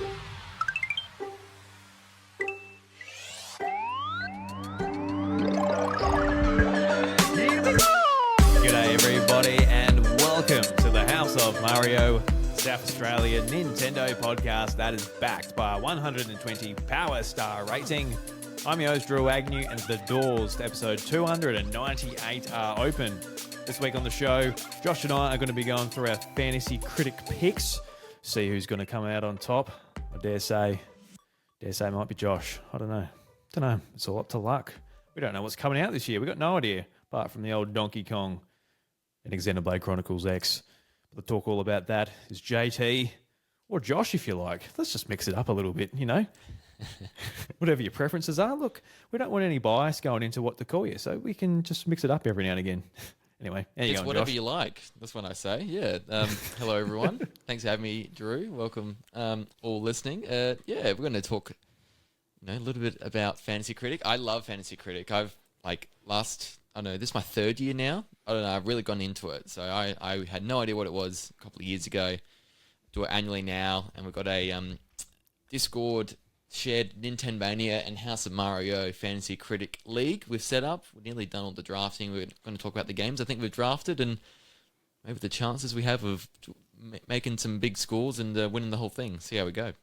G'day everybody and welcome to the House of Mario South Australia Nintendo podcast that is backed by a 120 Power Star rating. I'm your host Drew Agnew and the doors to episode 298 are open. This week on the show, Josh and I are going to be going through our fantasy critic picks, see who's going to come out on top. I dare say it might be Josh. I don't know. It's all up to luck. We don't know what's coming out this year. We got no idea apart from the old Donkey Kong and Xenoblade Chronicles X. But the talk all about that is JT or Josh, if you like. Let's just mix it up a little bit, you know. Whatever your preferences are. Look, we don't want any bias going into what to call you, so we can just mix it up every now and again. Anyway, it's whatever you like. That's what I say. Yeah. Hello, everyone. Thanks for having me, Drew. Welcome, all listening. We're going to talk, a little bit about Fantasy Critic. I love Fantasy Critic. I've this is my third year now. I've really gone into it. So I had no idea what it was a couple of years ago. Do it annually now, and we've got a Discord shared NintenVania and House of Mario Fantasy Critic League we've set up. We're nearly done all the drafting. We're going to talk about the games I think we've drafted and maybe the chances we have of making some big scores and winning the whole thing. See how we go.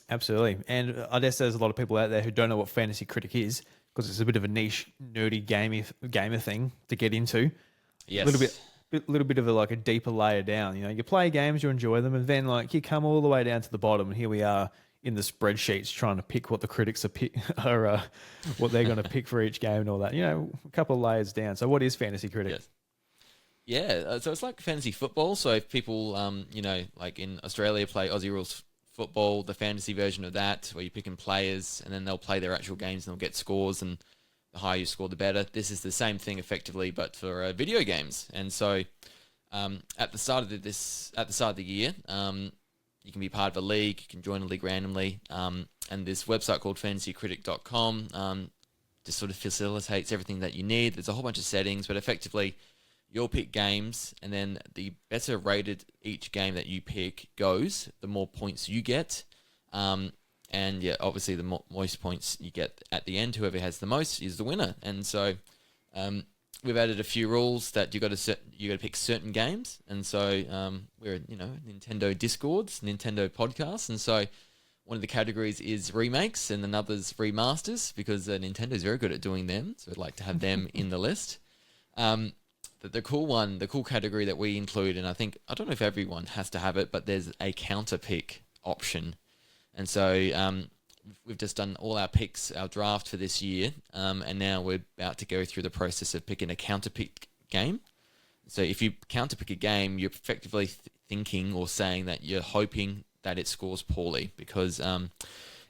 Absolutely. And I guess there's a lot of people out there who don't know what Fantasy Critic is because it's a bit of a niche, nerdy gamer thing to get into. Yes. A little bit of a deeper layer down. You play games, you enjoy them, and then you come all the way down to the bottom, and here we are in the spreadsheets trying to pick what the critics are what they're going to pick for each game and all that. A couple of layers down. So what is Fantasy Critic? Yes. Yeah, so it's like fantasy football. So if people, like in Australia play Aussie Rules football, the fantasy version of that, where you're picking players and then they'll play their actual games and they'll get scores, and the higher you score, the better. This is the same thing effectively, but for video games. And so at the start of the year, you can be part of a league. You can join a league randomly. And this website called fantasycritic.com just sort of facilitates everything that you need. There's a whole bunch of settings, but effectively you'll pick games, and then the better rated each game that you pick goes, the more points you get. And yeah, obviously the most points you get at the end, whoever has the most is the winner. And so we've added a few rules that you got to pick certain games. And so we're Nintendo Discords, Nintendo podcasts, and so one of the categories is remakes and another's remasters, because Nintendo's very good at doing them. So I'd like to have them in the list. The cool category that we include, and I don't know if everyone has to have it, but there's a counter pick option. And so we've just done all our picks, our draft for this year, and now we're about to go through the process of picking a counter pick game. So if you counter pick a game, you're effectively thinking or saying that you're hoping that it scores poorly, because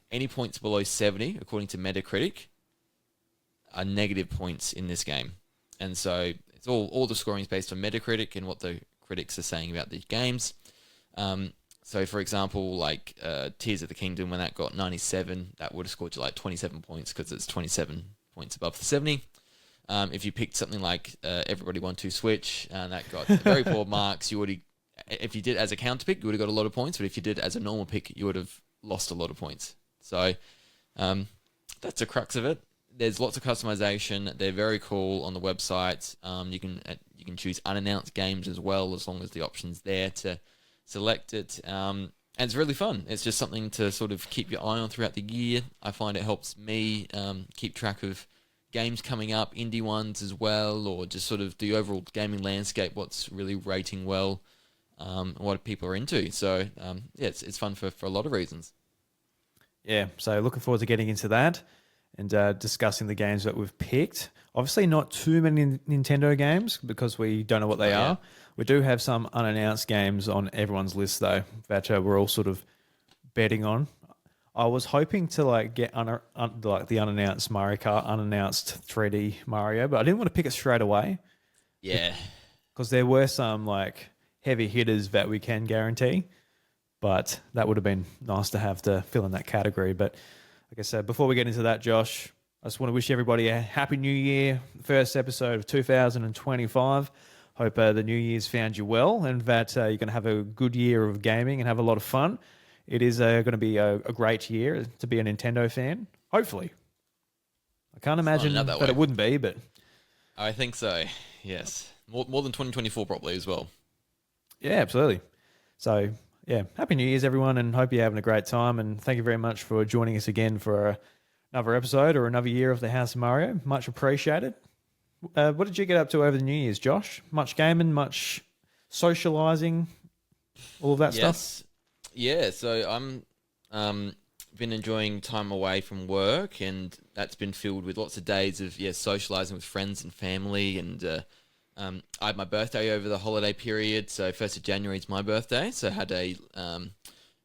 any points below 70, according to Metacritic, are negative points in this game. And so it's all the scoring is based on Metacritic and what the critics are saying about the games. So, for example, Tears of the Kingdom, when that got 97, that would have scored you 27 points because it's 27 points above the 70. If you picked something like Everybody Want to Switch, that got very poor marks, if you did as a counter pick, you would have got a lot of points, but if you did as a normal pick, you would have lost a lot of points. So that's the crux of it. There's lots of customization. They're very cool on the website. You can choose unannounced games as well, as long as the option's there to select it. And it's really fun. It's just something to sort of keep your eye on throughout the year. I find it helps me keep track of games coming up, indie ones as well, or just sort of the overall gaming landscape, what's really rating well, what people are into. So, it's fun for a lot of reasons. Yeah, so looking forward to getting into that and discussing the games that we've picked. Obviously not too many Nintendo games because we don't know what they are. We do have some unannounced games on everyone's list, though, that we're all sort of betting on. I was hoping to get the unannounced Mario Kart, unannounced 3D Mario, but I didn't want to pick it straight away. Yeah. Because there were some heavy hitters that we can guarantee, but that would have been nice to have to fill in that category. But like I said, before we get into that, Josh, I just want to wish everybody a happy new year. First episode of 2025. Hope the new year's found you well and that you're going to have a good year of gaming and have a lot of fun. it is going to be a great year to be a Nintendo fan. Hopefully. I can't imagine that it wouldn't be, but... I think so, yes. More than 2024 probably as well. Yeah, absolutely. So, yeah, Happy New Year's, everyone, and hope you're having a great time. And thank you very much for joining us again for another episode or another year of the House of Mario. Much appreciated. What did you get up to over the New Year's, Josh? Much gaming, much socializing, all of that stuff? Yeah, so I'm been enjoying time away from work, and that's been filled with lots of days of socializing with friends and family. And I had my birthday over the holiday period, so 1st of January is my birthday, so I had a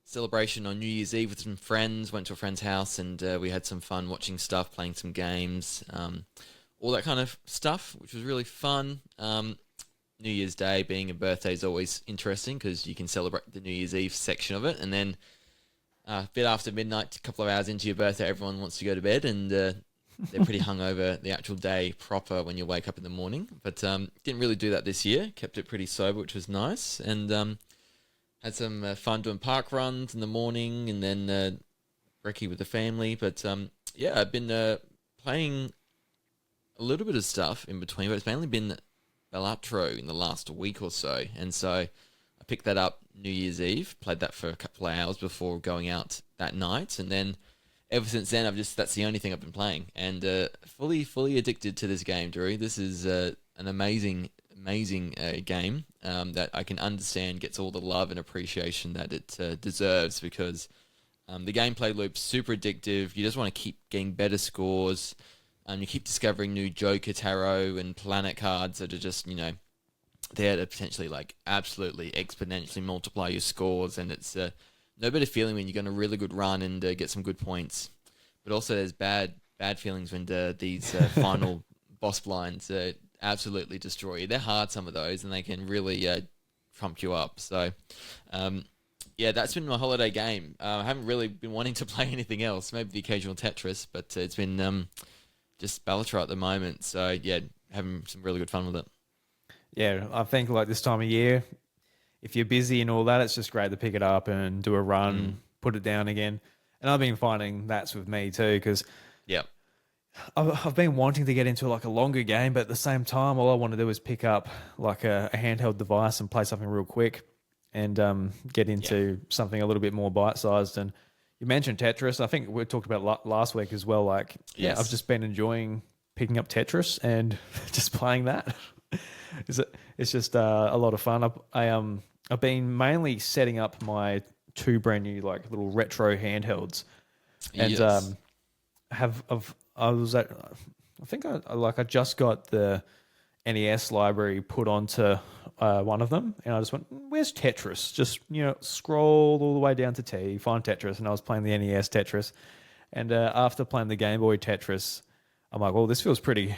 celebration on New Year's Eve with some friends, went to a friend's house, and we had some fun watching stuff, playing some games, all that kind of stuff, which was really fun. New Year's Day being a birthday is always interesting because you can celebrate the New Year's Eve section of it, and then a bit after midnight, a couple of hours into your birthday, everyone wants to go to bed, and they're pretty hungover the actual day proper when you wake up in the morning. But didn't really do that this year. Kept it pretty sober, which was nice, and had some fun doing park runs in the morning, and then brekkie with the family. But I've been playing a little bit of stuff in between, but it's mainly been Balatro in the last week or so, and so I picked that up New Year's Eve, played that for a couple of hours before going out that night, and then ever since then that's the only thing I've been playing, and fully addicted to this game, Drew. This is an amazing game that I can understand gets all the love and appreciation that it deserves, because the gameplay loop's super addictive. You just want to keep getting better scores. You keep discovering new Joker Tarot and Planet cards that are just, there to potentially absolutely exponentially multiply your scores, and it's no better feeling when you go on a really good run and get some good points. But also there's bad feelings when these final boss blinds absolutely destroy you. They're hard, some of those, and they can really trump you up. So that's been my holiday game. I haven't really been wanting to play anything else, maybe the occasional Tetris, but it's been just Balatro at the moment. So having some really good fun with it. Yeah, I think this time of year, if you're busy and all that, it's just great to pick it up and do a run, put it down again. And I've been finding that's with me too, because I've been wanting to get into a longer game, but at the same time, all I want to do is pick up a handheld device and play something real quick, and get into something a little bit more bite-sized. And you mentioned Tetris. I think we talked about last week as well. I've just been enjoying picking up Tetris and just playing that. It's just a lot of fun. I've been mainly setting up my two brand new little retro handhelds, and I just got the NES library put onto one of them, and I just went, where's Tetris? Just scroll all the way down to T, find Tetris, and I was playing the NES Tetris, and after playing the Game Boy Tetris, I'm like, well, this feels pretty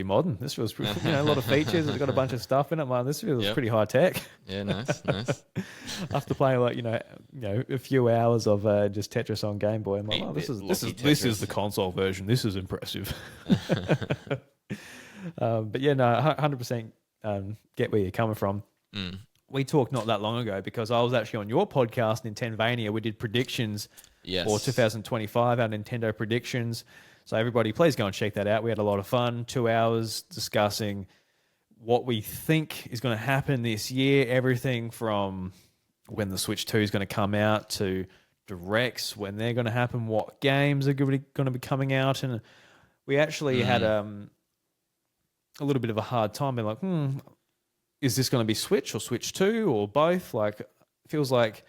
modern. This feels pretty, a lot of features. It's got a bunch of stuff in it. Man, this feels pretty high tech. Yeah, nice. After playing a few hours of just Tetris on Game Boy, I'm like, oh, this is the console version. This is impressive. But 100% get where you're coming from. We talked not that long ago, because I was actually on your podcast, NintenVania. We did predictions for 2025, our Nintendo predictions. So everybody, please go and check that out. We had a lot of fun, 2 hours discussing what we think is going to happen this year, everything from when the Switch 2 is going to come out to directs, when they're going to happen, what games are going to be coming out. And we actually had a little bit of a hard time being like, is this going to be Switch or Switch 2 or both? It feels like,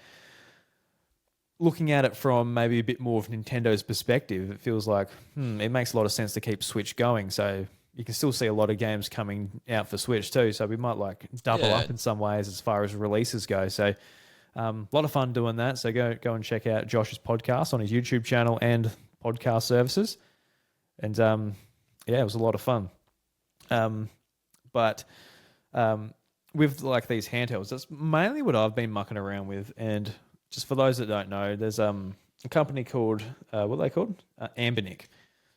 looking at it from maybe a bit more of Nintendo's perspective, it feels like it makes a lot of sense to keep Switch going. So you can still see a lot of games coming out for Switch too. So we might double up in some ways as far as releases go. So a lot of fun doing that. So go and check out Josh's podcast on his YouTube channel and podcast services. And it was a lot of fun. But with these handhelds, that's mainly what I've been mucking around with. And just for those that don't know, there's a company called, what are they called? Ambinic.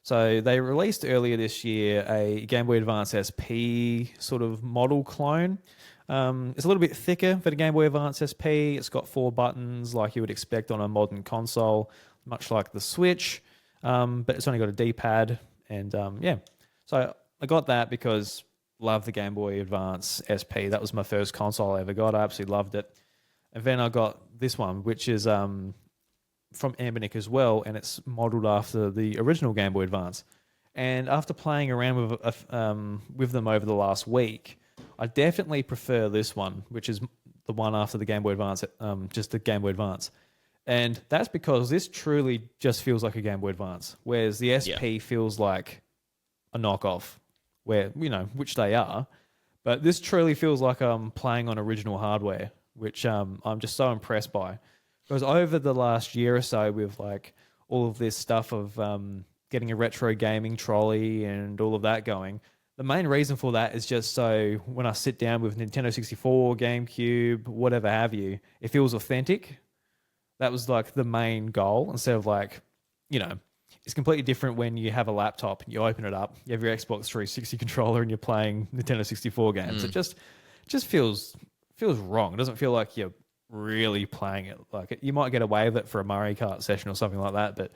So they released earlier this year a Game Boy Advance SP sort of model clone. It's a little bit thicker for the Game Boy Advance SP. It's got 4 buttons like you would expect on a modern console, much like the Switch, but it's only got a D-pad. And yeah, so I got that because love the Game Boy Advance SP. That was my first console I ever got. I absolutely loved it. And then I got this one, which is from Ambinic as well, and it's modeled after the original Game Boy Advance. And after playing around with them over the last week, I definitely prefer this one, which is the one after the Game Boy Advance, just the Game Boy Advance. And that's because this truly just feels like a Game Boy Advance, whereas the SP feels like a knockoff, which they are. But this truly feels like I'm playing on original hardware, which I'm just so impressed by. Because over the last year or so, with like all of this stuff of getting a retro gaming trolley and all of that going, the main reason for that is just so when I sit down with Nintendo 64, GameCube, whatever have you, it feels authentic. That was like the main goal, instead of like, it's completely different when you have a laptop and you open it up, you have your Xbox 360 controller and you're playing Nintendo 64 games. It just feels wrong. It doesn't feel like you're really playing it. Like you might get away with it for a Mario Kart session or something like that, but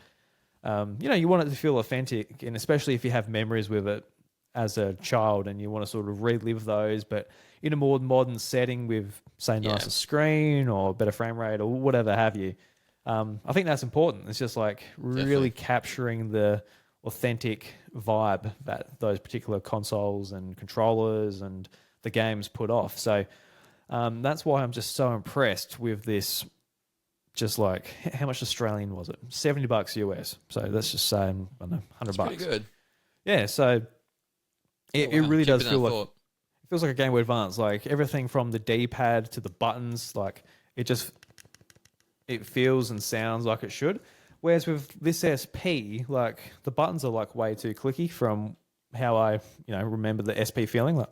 you want it to feel authentic, and especially if you have memories with it as a child and you want to sort of relive those, but in a more modern setting with, say, nicer screen or better frame rate or whatever have you. I think that's important. It's just like really capturing the authentic vibe that those particular consoles and controllers and the games put off. So that's why I'm just so impressed with this. Just like, how much Australian was it? $70 US. So let's just say, I don't know, $100. Pretty good. Yeah, so it really does feel like it feels like a Game Boy Advance. Like everything from the D-pad to the buttons, like it feels and sounds like it should. Whereas with this SP, like the buttons are like way too clicky from how I, remember the SP feeling. Like,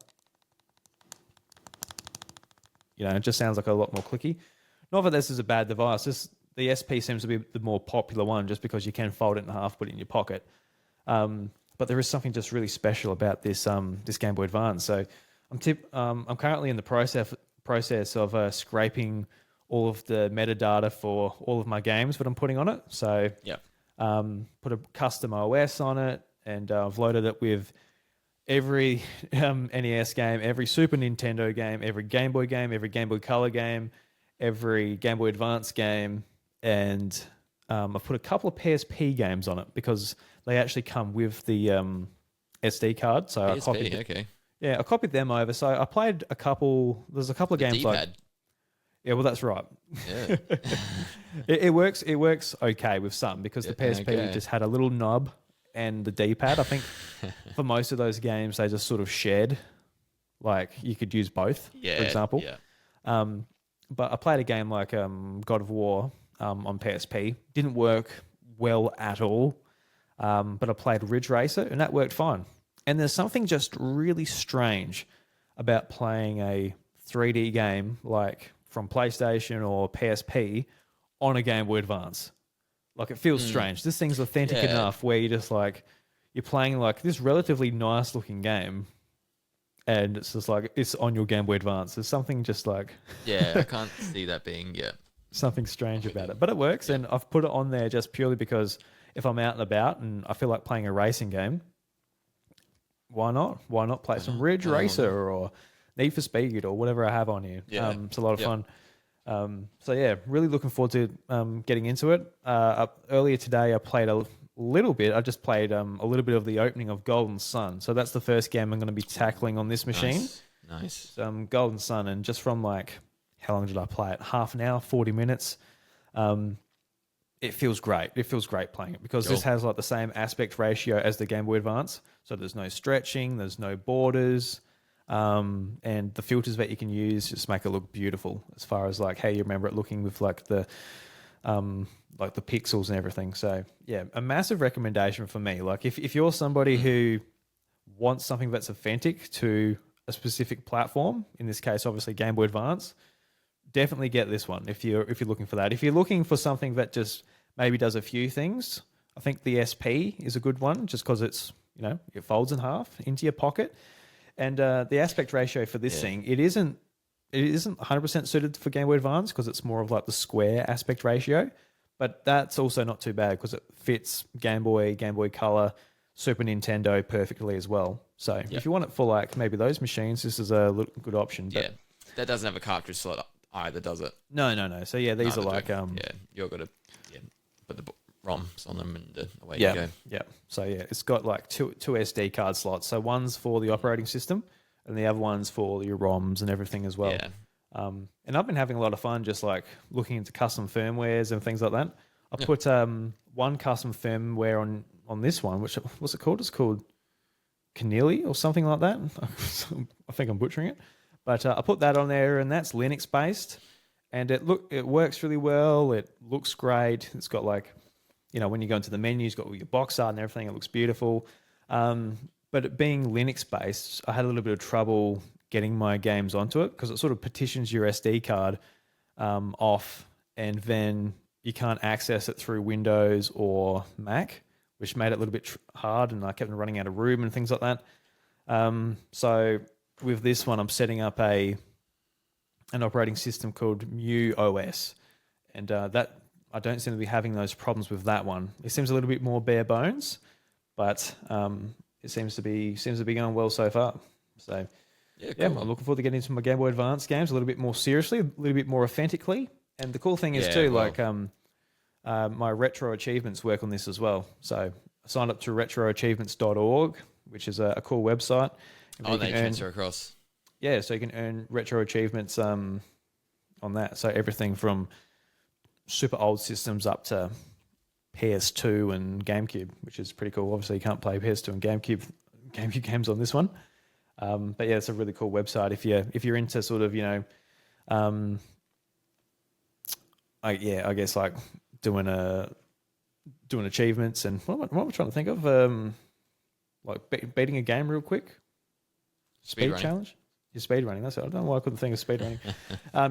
it just sounds like a lot more clicky. Not that this is a bad device. The SP seems to be the more popular one, just because you can fold it in half, put it in your pocket. But there is something just really special about this Game Boy Advance. So I'm currently in the process of scraping all of the metadata for all of my games that I'm putting on it. So put a custom OS on it, and I've loaded it with every NES game, every Super Nintendo game, every Game Boy game, every Game Boy Color game, every Game Boy Advance game, and I've put a couple of PSP games on it because they actually come with the SD card. So PSP, I copied them over. So I played a couple. There's a couple of games D-pad. like. Yeah, well, that's right. Yeah. it works. It works okay with some because the PSP just had a little knob and the D-pad. I think for most of those games, they just sort of shared. Like you could use both, for example. Yeah. But I played a game like God of War on PSP. Didn't work well at all. But I played Ridge Racer, and that worked fine. And there's something just really strange about playing a 3D game like from PlayStation or PSP on a Game Boy Advance. Like it feels strange. This thing's authentic enough where you're just like, you're playing like this relatively nice looking game, and it's just like, it's on your Game Boy Advance. There's something just like... Yeah, I can't see that being, something strange about it. But it works, and I've put it on there just purely because if I'm out and about and I feel like playing a racing game, why not? Why not play some Ridge Racer or Need for Speed or whatever I have on here? Yeah. It's a lot of fun. So yeah, really looking forward to getting into it. Earlier today, I played a little bit. I just played a little bit of the opening of Golden Sun. So that's the first game I'm going to be tackling on this machine. Nice. Golden Sun, and just from like, how long did I play it? Half an hour, 40 minutes. It feels great. It feels great playing it because this has like the same aspect ratio as the Game Boy Advance. So there's no stretching, there's no borders, and the filters that you can use just make it look beautiful as far as like how you remember it looking with like the pixels and everything. So yeah, a massive recommendation for me. Like if you're somebody who wants something that's authentic to a specific platform, in this case obviously Game Boy Advance, definitely get this one if you're looking for that. If you're looking for something that just maybe does a few things, I think the SP is a good one just because it's, it folds in half into your pocket. And the aspect ratio for this thing, it isn't it isn't 100% suited for Game Boy Advance because it's more of like the square aspect ratio, but that's also not too bad because it fits Game Boy, Game Boy Color, Super Nintendo perfectly as well. So Yep. if you want it for like maybe those machines, this is a good option. Yeah. But That doesn't have a cartridge slot either, does it? no. So yeah, these are Neither like do. Yeah. You've got to put the ROMs on them and away you yeah, go. yeah. So yeah, it's got like two SD card slots. So one's for the operating system, and the other one's for your ROMs and everything as well. Yeah. And I've been having a lot of fun just like looking into custom firmwares and things like that. I Yeah. put one custom firmware on this one, which what's it called? It's called Keneally or something like that. I think I'm butchering it, but I put that on there, and that's Linux based, and it works really well. It looks great. It's got like, when you go into the menu, it's got all your box art and everything. It looks beautiful. But it being Linux based, I had a little bit of trouble getting my games onto it because it sort of petitions your SD card off, and then you can't access it through Windows or Mac, which made it a little bit hard, and I kept running out of room and things like that. So with this one, I'm setting up an operating system called MuOS, and that I don't seem to be having those problems with that one. It seems a little bit more bare bones, but it seems to be going well so far. So Yeah, yeah, cool. I'm looking forward to getting into my Game Boy Advance games a little bit more seriously, a little bit more authentically. And the cool thing is Yeah, too, well. like my retro achievements work on this as well. So I signed up to retroachievements.org, which is a cool website. Oh, they transfer across. Yeah, so you can earn retro achievements on that. So everything from super old systems up to PS2 and GameCube, which is pretty cool. Obviously, you can't play PS2 and GameCube games on this one. But yeah, it's a really cool website if you're into sort of I guess like doing achievements and what am I trying to think of? Like beating a game real quick. Speed Speedrunning. challenge. Your speed running. That's it. I don't know why I couldn't think of speed running.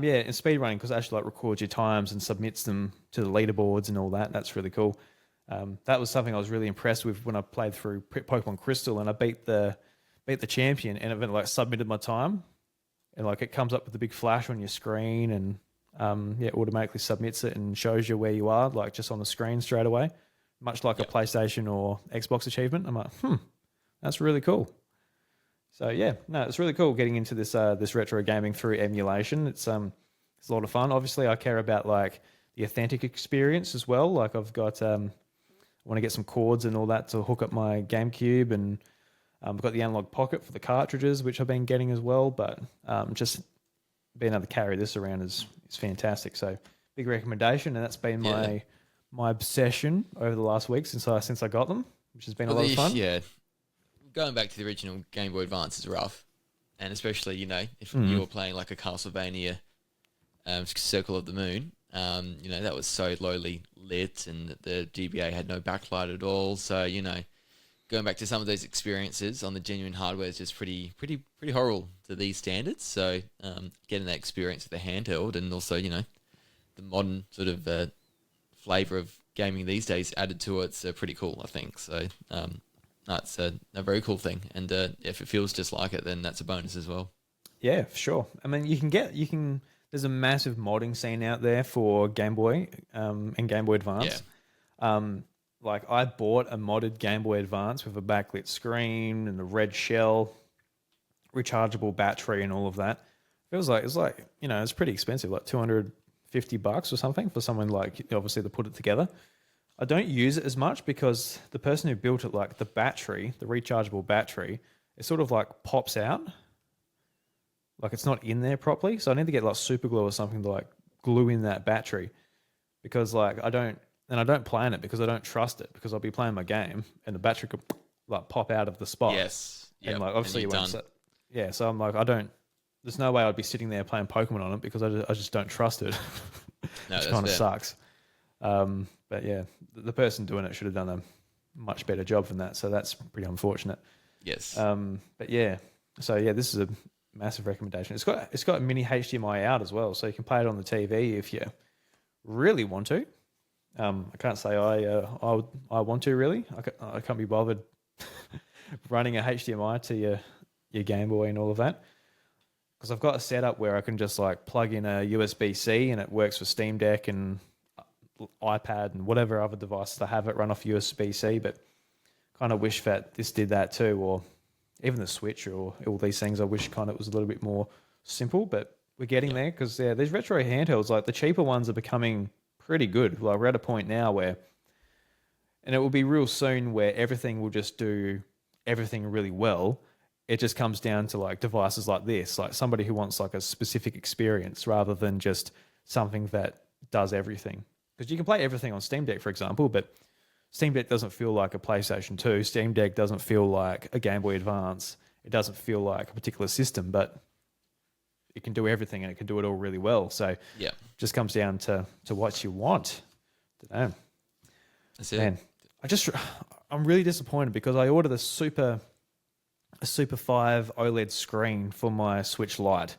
Yeah, and speed running because it actually like records your times and submits them to the leaderboards and all that. That's really cool. That was something I was really impressed with when I played through Pokemon Crystal and I beat the champion and it like submitted my time and like it comes up with a big flash on your screen and automatically submits it and shows you where you are like just on the screen straight away, much like a PlayStation or Xbox achievement. I'm like, that's really cool. So yeah, no, it's really cool getting into this retro gaming through emulation. It's a lot of fun. Obviously, I care about like the authentic experience as well. Like I've got I want to get some cords and all that to hook up my GameCube, and I've got the analog pocket for the cartridges, which I've been getting as well. But just being able to carry this around is fantastic. So big recommendation, and that's been my obsession over the last week since I got them, which has been a lot of fun. Yeah. Going back to the original Game Boy Advance is rough, and especially if you were playing like a Castlevania, Circle of the Moon, that was so lowly lit, and the GBA had no backlight at all. So going back to some of those experiences on the genuine hardware is just pretty horrible to these standards. So getting that experience with the handheld, and also the modern sort of flavor of gaming these days added to it's pretty cool, I think. So. That's a very cool thing, and if it feels just like it, then that's a bonus as well. Yeah, for sure. I mean, there's a massive modding scene out there for Game Boy and Game Boy Advance. Yeah. Like I bought a modded Game Boy Advance with a backlit screen and a red shell, rechargeable battery, and all of that. It's pretty expensive, like $250 or something for someone like obviously to put it together. I don't use it as much because the person who built it, like the rechargeable battery, it sort of like pops out. Like it's not in there properly. So I need to get like super glue or something to like glue in that battery because like I don't play in it because I don't trust it because I'll be playing my game and the battery could like pop out of the spot. Yes. Yep. And like obviously and you won't. Yeah. So I'm like, there's no way I'd be sitting there playing Pokemon on it because I just don't trust it. No, which that's kind of fair. sucks. But yeah, the person doing it should have done a much better job than that. So that's pretty unfortunate. Yes. But yeah, so yeah, this is a massive recommendation. It's got a mini HDMI out as well, so you can play it on the TV if you really want to. I can't say I want to really. I can't be bothered running a HDMI to your Game Boy and all of that. because I've got a setup where I can just like plug in a USB-C and it works for Steam Deck and iPad and whatever other devices I have it run off USB-C, but kind of wish that this did that too, or even the Switch or all these things. I wish kind of it was a little bit more simple, but we're getting there because these retro handhelds, like the cheaper ones, are becoming pretty good. Like we're at a point now where, and it will be real soon where everything will just do everything really well. It just comes down to like devices like this, like somebody who wants like a specific experience rather than just something that does everything. Because you can play everything on Steam Deck, for example, but Steam Deck doesn't feel like a PlayStation 2. Steam Deck doesn't feel like a Game Boy Advance. It doesn't feel like a particular system, but it can do everything and it can do it all really well. So it just comes down to what you want. I don't know. That's it. Man, I'm really disappointed because I ordered a Super 5 OLED screen for my Switch Lite.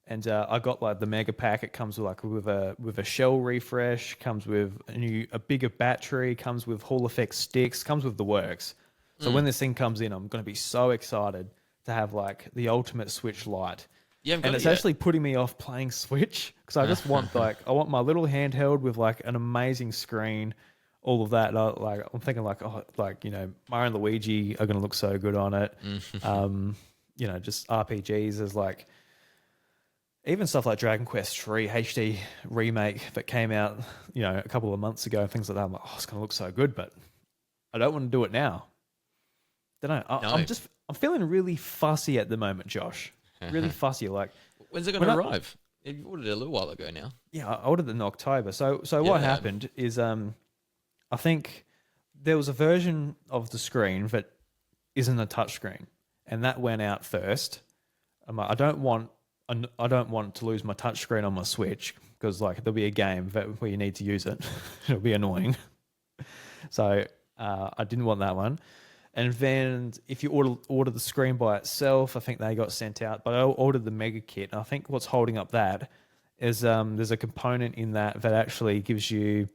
And I got like the mega pack. It comes with a shell refresh, comes with a bigger battery, comes with Hall effect sticks, comes with the works. So when this thing comes in, I'm going to be so excited to have like the ultimate Switch Lite. And it's actually putting me off playing Switch because I just want I want my little handheld with like an amazing screen, all of that. I'm thinking Mario and Luigi are going to look so good on it. Just RPGs as like. Even stuff like Dragon Quest 3 HD remake that came out, a couple of months ago, things like that. I'm like, it's going to look so good, but I don't want to do it now. Don't know. I'm feeling really fussy at the moment, Josh. Really fussy. Like, when's it going to arrive? You ordered it a little while ago now. Yeah, I ordered it in October. So what happened is, I think there was a version of the screen that isn't a touchscreen, and that went out first. I'm like, I don't want to lose my touchscreen on my Switch because like there'll be a game where you need to use it. It'll be annoying. So I didn't want that one. And then if you order the screen by itself, I think they got sent out. But I ordered the Mega Kit. And I think what's holding up that is there's a component in that actually gives you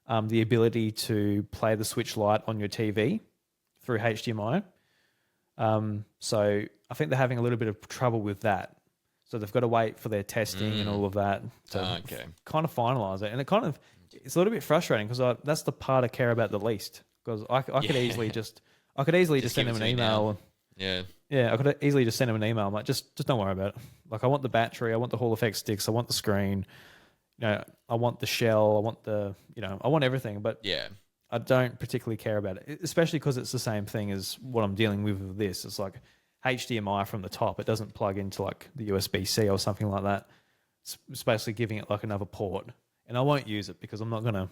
the ability to play the Switch Lite on your TV through HDMI. So I think they're having a little bit of trouble with that. So they've got to wait for their testing and all of that to kind of finalize it. And it's a little bit frustrating because that's the part I care about the least. Because I could easily just send them an email. Yeah, I could easily just send them an email. I'm like, just don't worry about it. Like, I want the battery, I want the Hall effect sticks, I want the screen, I want the shell, I want I want everything. But I don't particularly care about it, especially because it's the same thing as what I'm dealing with this. It's like HDMI from the top. It doesn't plug into like the USB-C or something like that. It's basically giving it like another port. And I won't use it because I'm not going to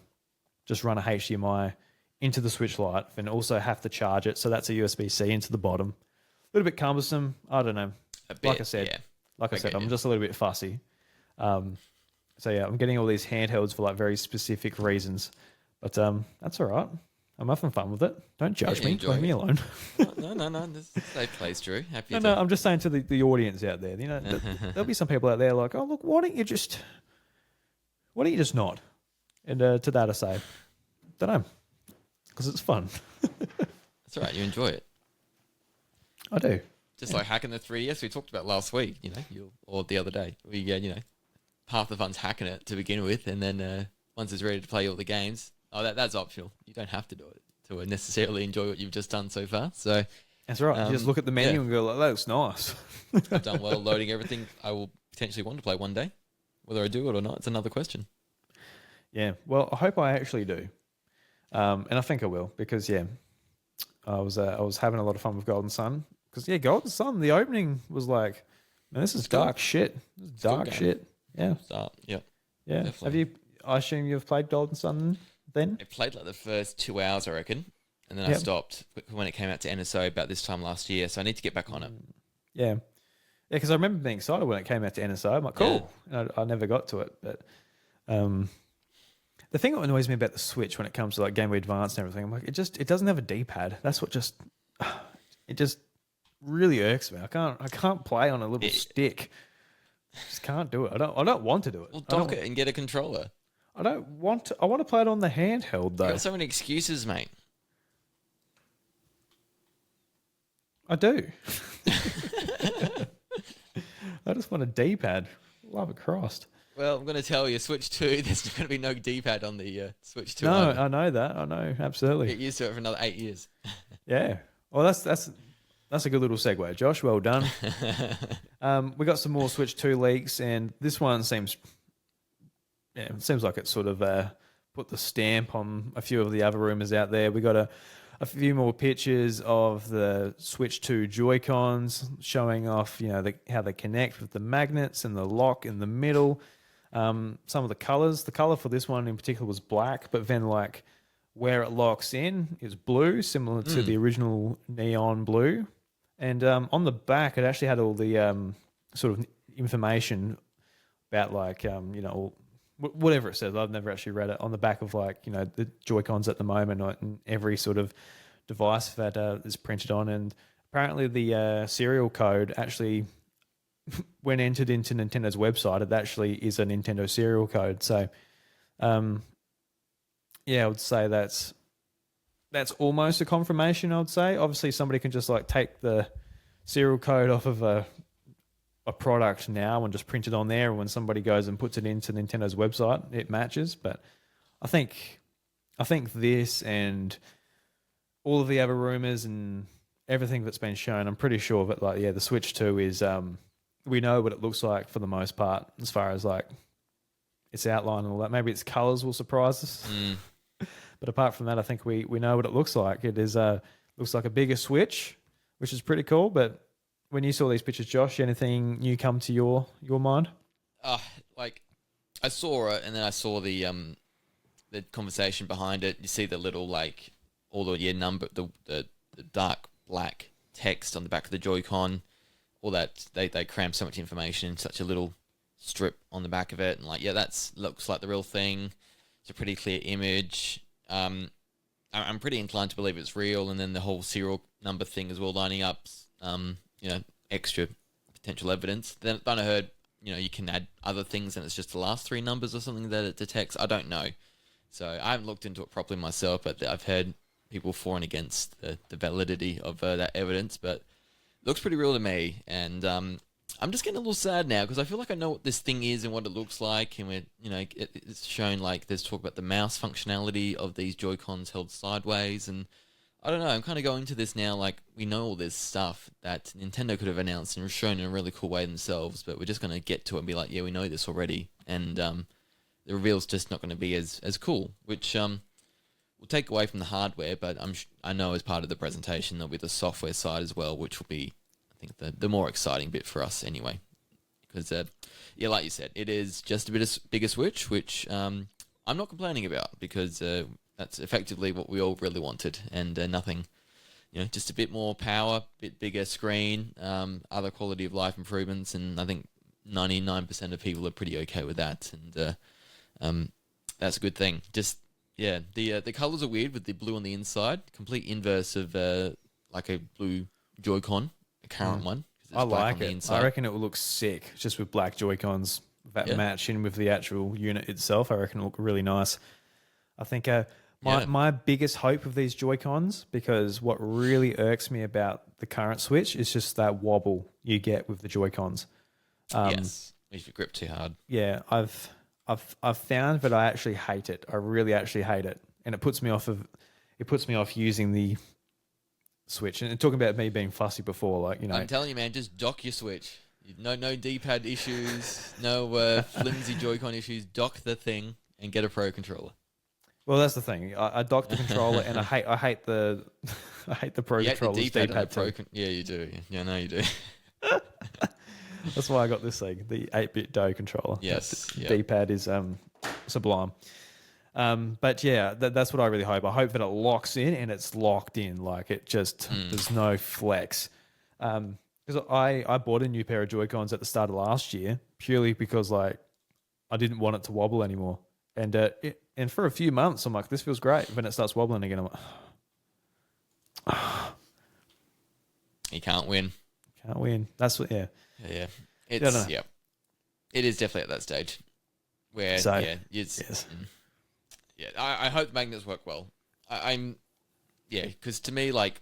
just run a HDMI into the Switch Lite and also have to charge it. So that's a USB-C into the bottom. A little bit cumbersome. I don't know. Like I said, I'm just a little bit fussy. I'm getting all these handhelds for like very specific reasons. But that's all right. I'm having fun with it. Don't judge me. Leave me alone. No. This is a safe place, Drew. Happy No, I'm just saying to the audience out there. There'll be some people out there like, oh, look, why don't you just not? And to that I say, don't know. Because it's fun. That's all right. You enjoy it. I do. Just like hacking the 3DS we talked about last week, or the other day. We get, half the fun's hacking it to begin with, and then once it's ready to play all the games, that's optional. You don't have to do it to necessarily enjoy what you've just done so far. So that's right. You just look at the menu and go, like, that looks nice. I've done well loading everything I will potentially want to play one day. Whether I do it or not, it's another question. Yeah. Well, I hope I actually do. And I think I will because, I was having a lot of fun with Golden Sun. Because, Golden Sun, the opening was like, man, this is dark shit. This is dark shit. Yeah. Yeah. Definitely. I assume you've played Golden Sun then? I played like the first 2 hours, I reckon. And then I stopped when it came out to NSO about this time last year. So I need to get back on it. Yeah. Yeah, because I remember being excited when it came out to NSO. I'm like, cool. Yeah. I never got to it. But the thing that annoys me about the Switch when it comes to like Game Boy Advance and everything, I'm like, it doesn't have a D-pad. That's what it just really irks me. I can't play on a little stick. I just can't do it. I don't want to do it. Well, dock it and get a controller. I don't want to. I want to play it on the handheld though. You got so many excuses, mate. I do. I just want a D-pad. Love it crossed. Well, I'm going to tell you, Switch 2, there's going to be no D-pad on the Switch 2 No, either. I know that. I know, absolutely. Get used to it for another 8 years. Yeah. Well, that's a good little segue, Josh. Well done. We got some more Switch 2 leaks, and this one seems like it sort of put the stamp on a few of the other rumors out there. We got a few more pictures of the Switch 2 Joy-Cons showing off, how they connect with the magnets and the lock in the middle. Some of the colors. The color for this one in particular was black, but then like where it locks in is blue, similar to the original neon blue. And on the back, it actually had all the sort of information about like whatever it says. I've never actually read it on the back of like the Joy-Cons at the moment, and every sort of device that is printed on. And apparently the serial code actually, when entered into Nintendo's website, it actually is a Nintendo serial code. So, I would say that's almost a confirmation. I would say, obviously, somebody can just like take the serial code off of a product now and just print it on there. And when somebody goes and puts it into Nintendo's website, it matches. But I think this and all of the other rumors and everything that's been shown, I'm pretty sure that the Switch 2 is we know what it looks like for the most part, as far as like its outline and all that. Maybe its colors will surprise us. But apart from that, I think we know what it looks like. It is looks like a bigger Switch, which is pretty cool. But when you saw these pictures, Josh, anything new come to your mind? Like I saw it, and then I saw the conversation behind it. You see the little like all the number, the dark black text on the back of the Joy-Con. All that they cram so much information in such a little strip on the back of it, and like that's looks like the real thing. It's a pretty clear image. I'm pretty inclined to believe it's real, and then the whole serial number thing as well, lining up, extra potential evidence. Then I heard, you can add other things, and it's just the last 3 numbers or something that it detects. I don't know, so I haven't looked into it properly myself, but I've heard people for and against the validity of that evidence, but it looks pretty real to me, and I'm just getting a little sad now because I feel like I know what this thing is and what it looks like, and it's shown like there's talk about the mouse functionality of these Joy-Cons held sideways, and I don't know. I'm kind of going to this now like we know all this stuff that Nintendo could have announced and shown in a really cool way themselves, but we're just going to get to it and be like, yeah, we know this already, and the reveal's just not going to be as cool, which will take away from the hardware, but I know as part of the presentation there'll be the software side as well, which will be, I think, the more exciting bit for us anyway. Because, like you said, it is just a bigger Switch, which I'm not complaining about, because that's effectively what we all really wanted, and nothing, just a bit more power, bit bigger screen, other quality of life improvements, and I think 99% of people are pretty okay with that, and that's a good thing. Just, the colors are weird with the blue on the inside, complete inverse of like a blue Joy-Con, a current one. I like it. I reckon it will look sick just with black Joy-Cons that match in with the actual unit itself. I reckon it'll look really nice. I think my biggest hope of these Joy-Cons, because what really irks me about the current Switch is just that wobble you get with the Joy-Cons. Yes, if you grip too hard. Yeah, I've found that I actually hate it. I really actually hate it, and it puts me off using the Switch. And talking about me being fussy before, like I'm telling you, man, just dock your Switch. No D-pad issues, no flimsy Joy-Con issues. Dock the thing and get a Pro controller. Well, that's the thing. I dock the controller, and I hate the Pro controller's D-pad. Yeah, you do. Yeah, no, you do. That's why I got this thing, the 8-bit Do controller. Yes, D-pad is sublime. But yeah, that's what I really hope. I hope that it locks in and it's locked in. Like it just, there's no flex. Because I bought a new pair of Joy-Cons at the start of last year purely because like I didn't want it to wobble anymore. And for a few months, I'm like, this feels great. When it starts wobbling again, I'm like, you can't win. Can't win. That's what, Yeah. It is definitely at that stage where, yes. I hope the magnets work well. Because to me, like,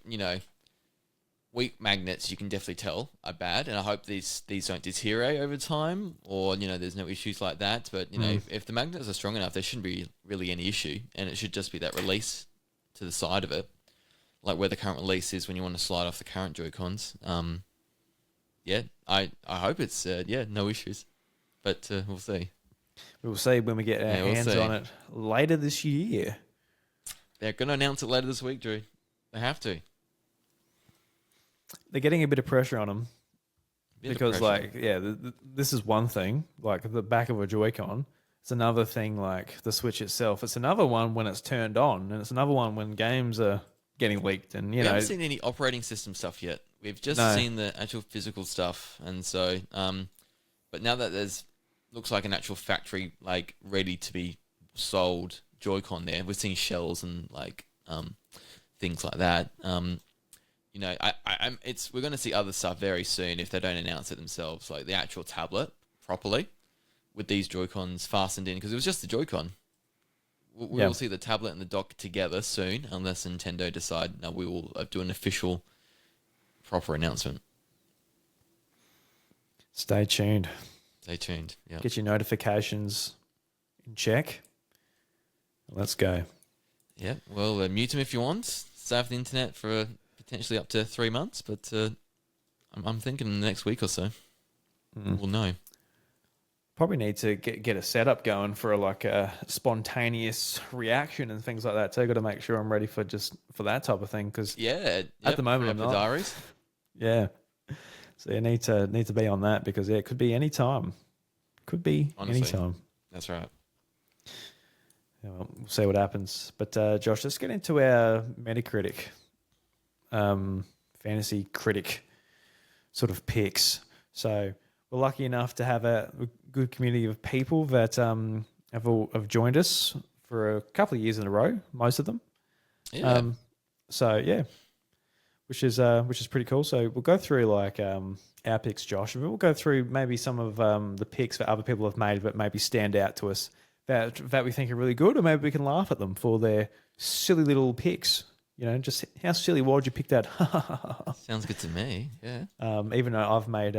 weak magnets, you can definitely tell are bad, and I hope these don't deteriorate over time, or there's no issues like that. But if the magnets are strong enough, there shouldn't be really any issue, and it should just be that release to the side of it, like where the current release is when you want to slide off the current Joy-Cons. Yeah, I hope it's no issues, but we'll see. We'll see when we get our hands on it later this year. They're going to announce it later this week, Drew. They have to. They're getting a bit of pressure on them because, this is one thing, like the back of a Joy-Con. It's another thing, like the Switch itself. It's another one when it's turned on, and it's another one when games are getting leaked. And we haven't seen any operating system stuff yet. We've just seen the actual physical stuff, and so, but now that looks like an actual factory, like ready to be sold Joy-Con there. We're seeing shells and things like that. We're going to see other stuff very soon if they don't announce it themselves, like the actual tablet properly with these Joy-Cons fastened in, because it was just the Joy-Con. We will see the tablet and the dock together soon, unless Nintendo decide we will do an official proper announcement. Stay tuned. Stay tuned. Yeah. Get your notifications in check. Let's go. Yeah. Well, mute them if you want. Stay off the internet for potentially up to 3 months, but I'm thinking in the next week or so we'll know. Probably need to get a setup going for a spontaneous reaction and things like that too. Got to make sure I'm ready for that type of thing, because at the moment I'm not. Diaries. Yeah. So you need to be on that, because it could be any time. Could be any time. That's right. Yeah, well, we'll see what happens. But Josh, let's get into our Metacritic, fantasy critic sort of picks. So we're lucky enough to have a good community of people that have joined us for a couple of years in a row, most of them. Yeah. Which is pretty cool. So we'll go through our picks, Josh, and we'll go through maybe some of the picks that other people have made that maybe stand out to us that we think are really good, or maybe we can laugh at them for their silly little picks. Just how silly would you pick that? Sounds good to me. Yeah. Even though I've made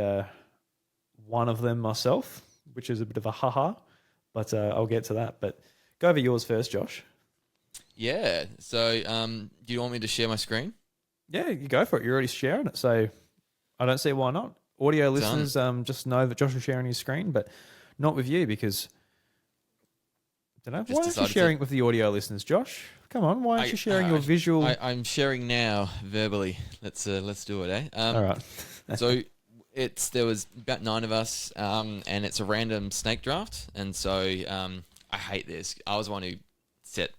one of them myself, which is a bit of a haha, but I'll get to that. But go over yours first, Josh. Yeah. So, do you want me to share my screen? Yeah, you go for it. You're already sharing it, so I don't see why not. Audio listeners, just know that Josh is sharing his screen, but not with you, because I don't know. Why aren't you sharing it with the audio listeners, Josh? Come on, why aren't you sharing your visual? I'm sharing now verbally. Let's do it, eh? All right. So there was about 9 of us, and it's a random snake draft, and so I hate this. I was the one who set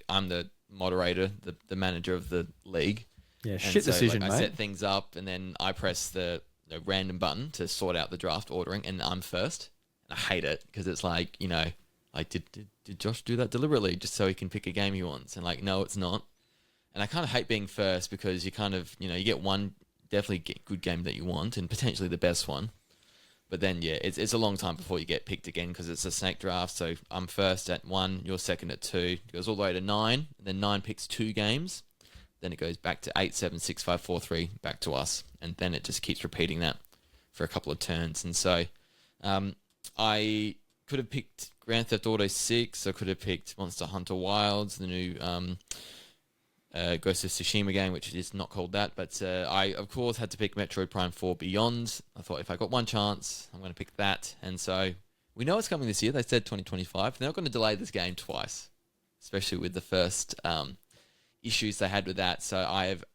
I'm the moderator, the manager of the league. Yeah, shit decision, mate. I set things up, and then I press the random button to sort out the draft ordering, and I'm first. And I hate it, because it's did Josh do that deliberately just so he can pick a game he wants? And no, it's not. And I kind of hate being first, because you kind of, you get one definitely good game that you want, and potentially the best one. But then, it's a long time before you get picked again, because it's a snake draft. So I'm first at 1, you're second at 2. It goes all the way to 9, and then 9 picks 2 games. Then it goes back to 8, 7, 6, 5, 4, 3, back to us. And then it just keeps repeating that for a couple of turns. And so I could have picked Grand Theft Auto 6. I could have picked Monster Hunter Wilds, the new Ghost of Tsushima game, which is not called that. But I, of course, had to pick Metroid Prime 4 Beyond. I thought if I got one chance, I'm going to pick that. And so we know it's coming this year. They said 2025. They're not going to delay this game twice, especially with the first issues they had with that. So I have,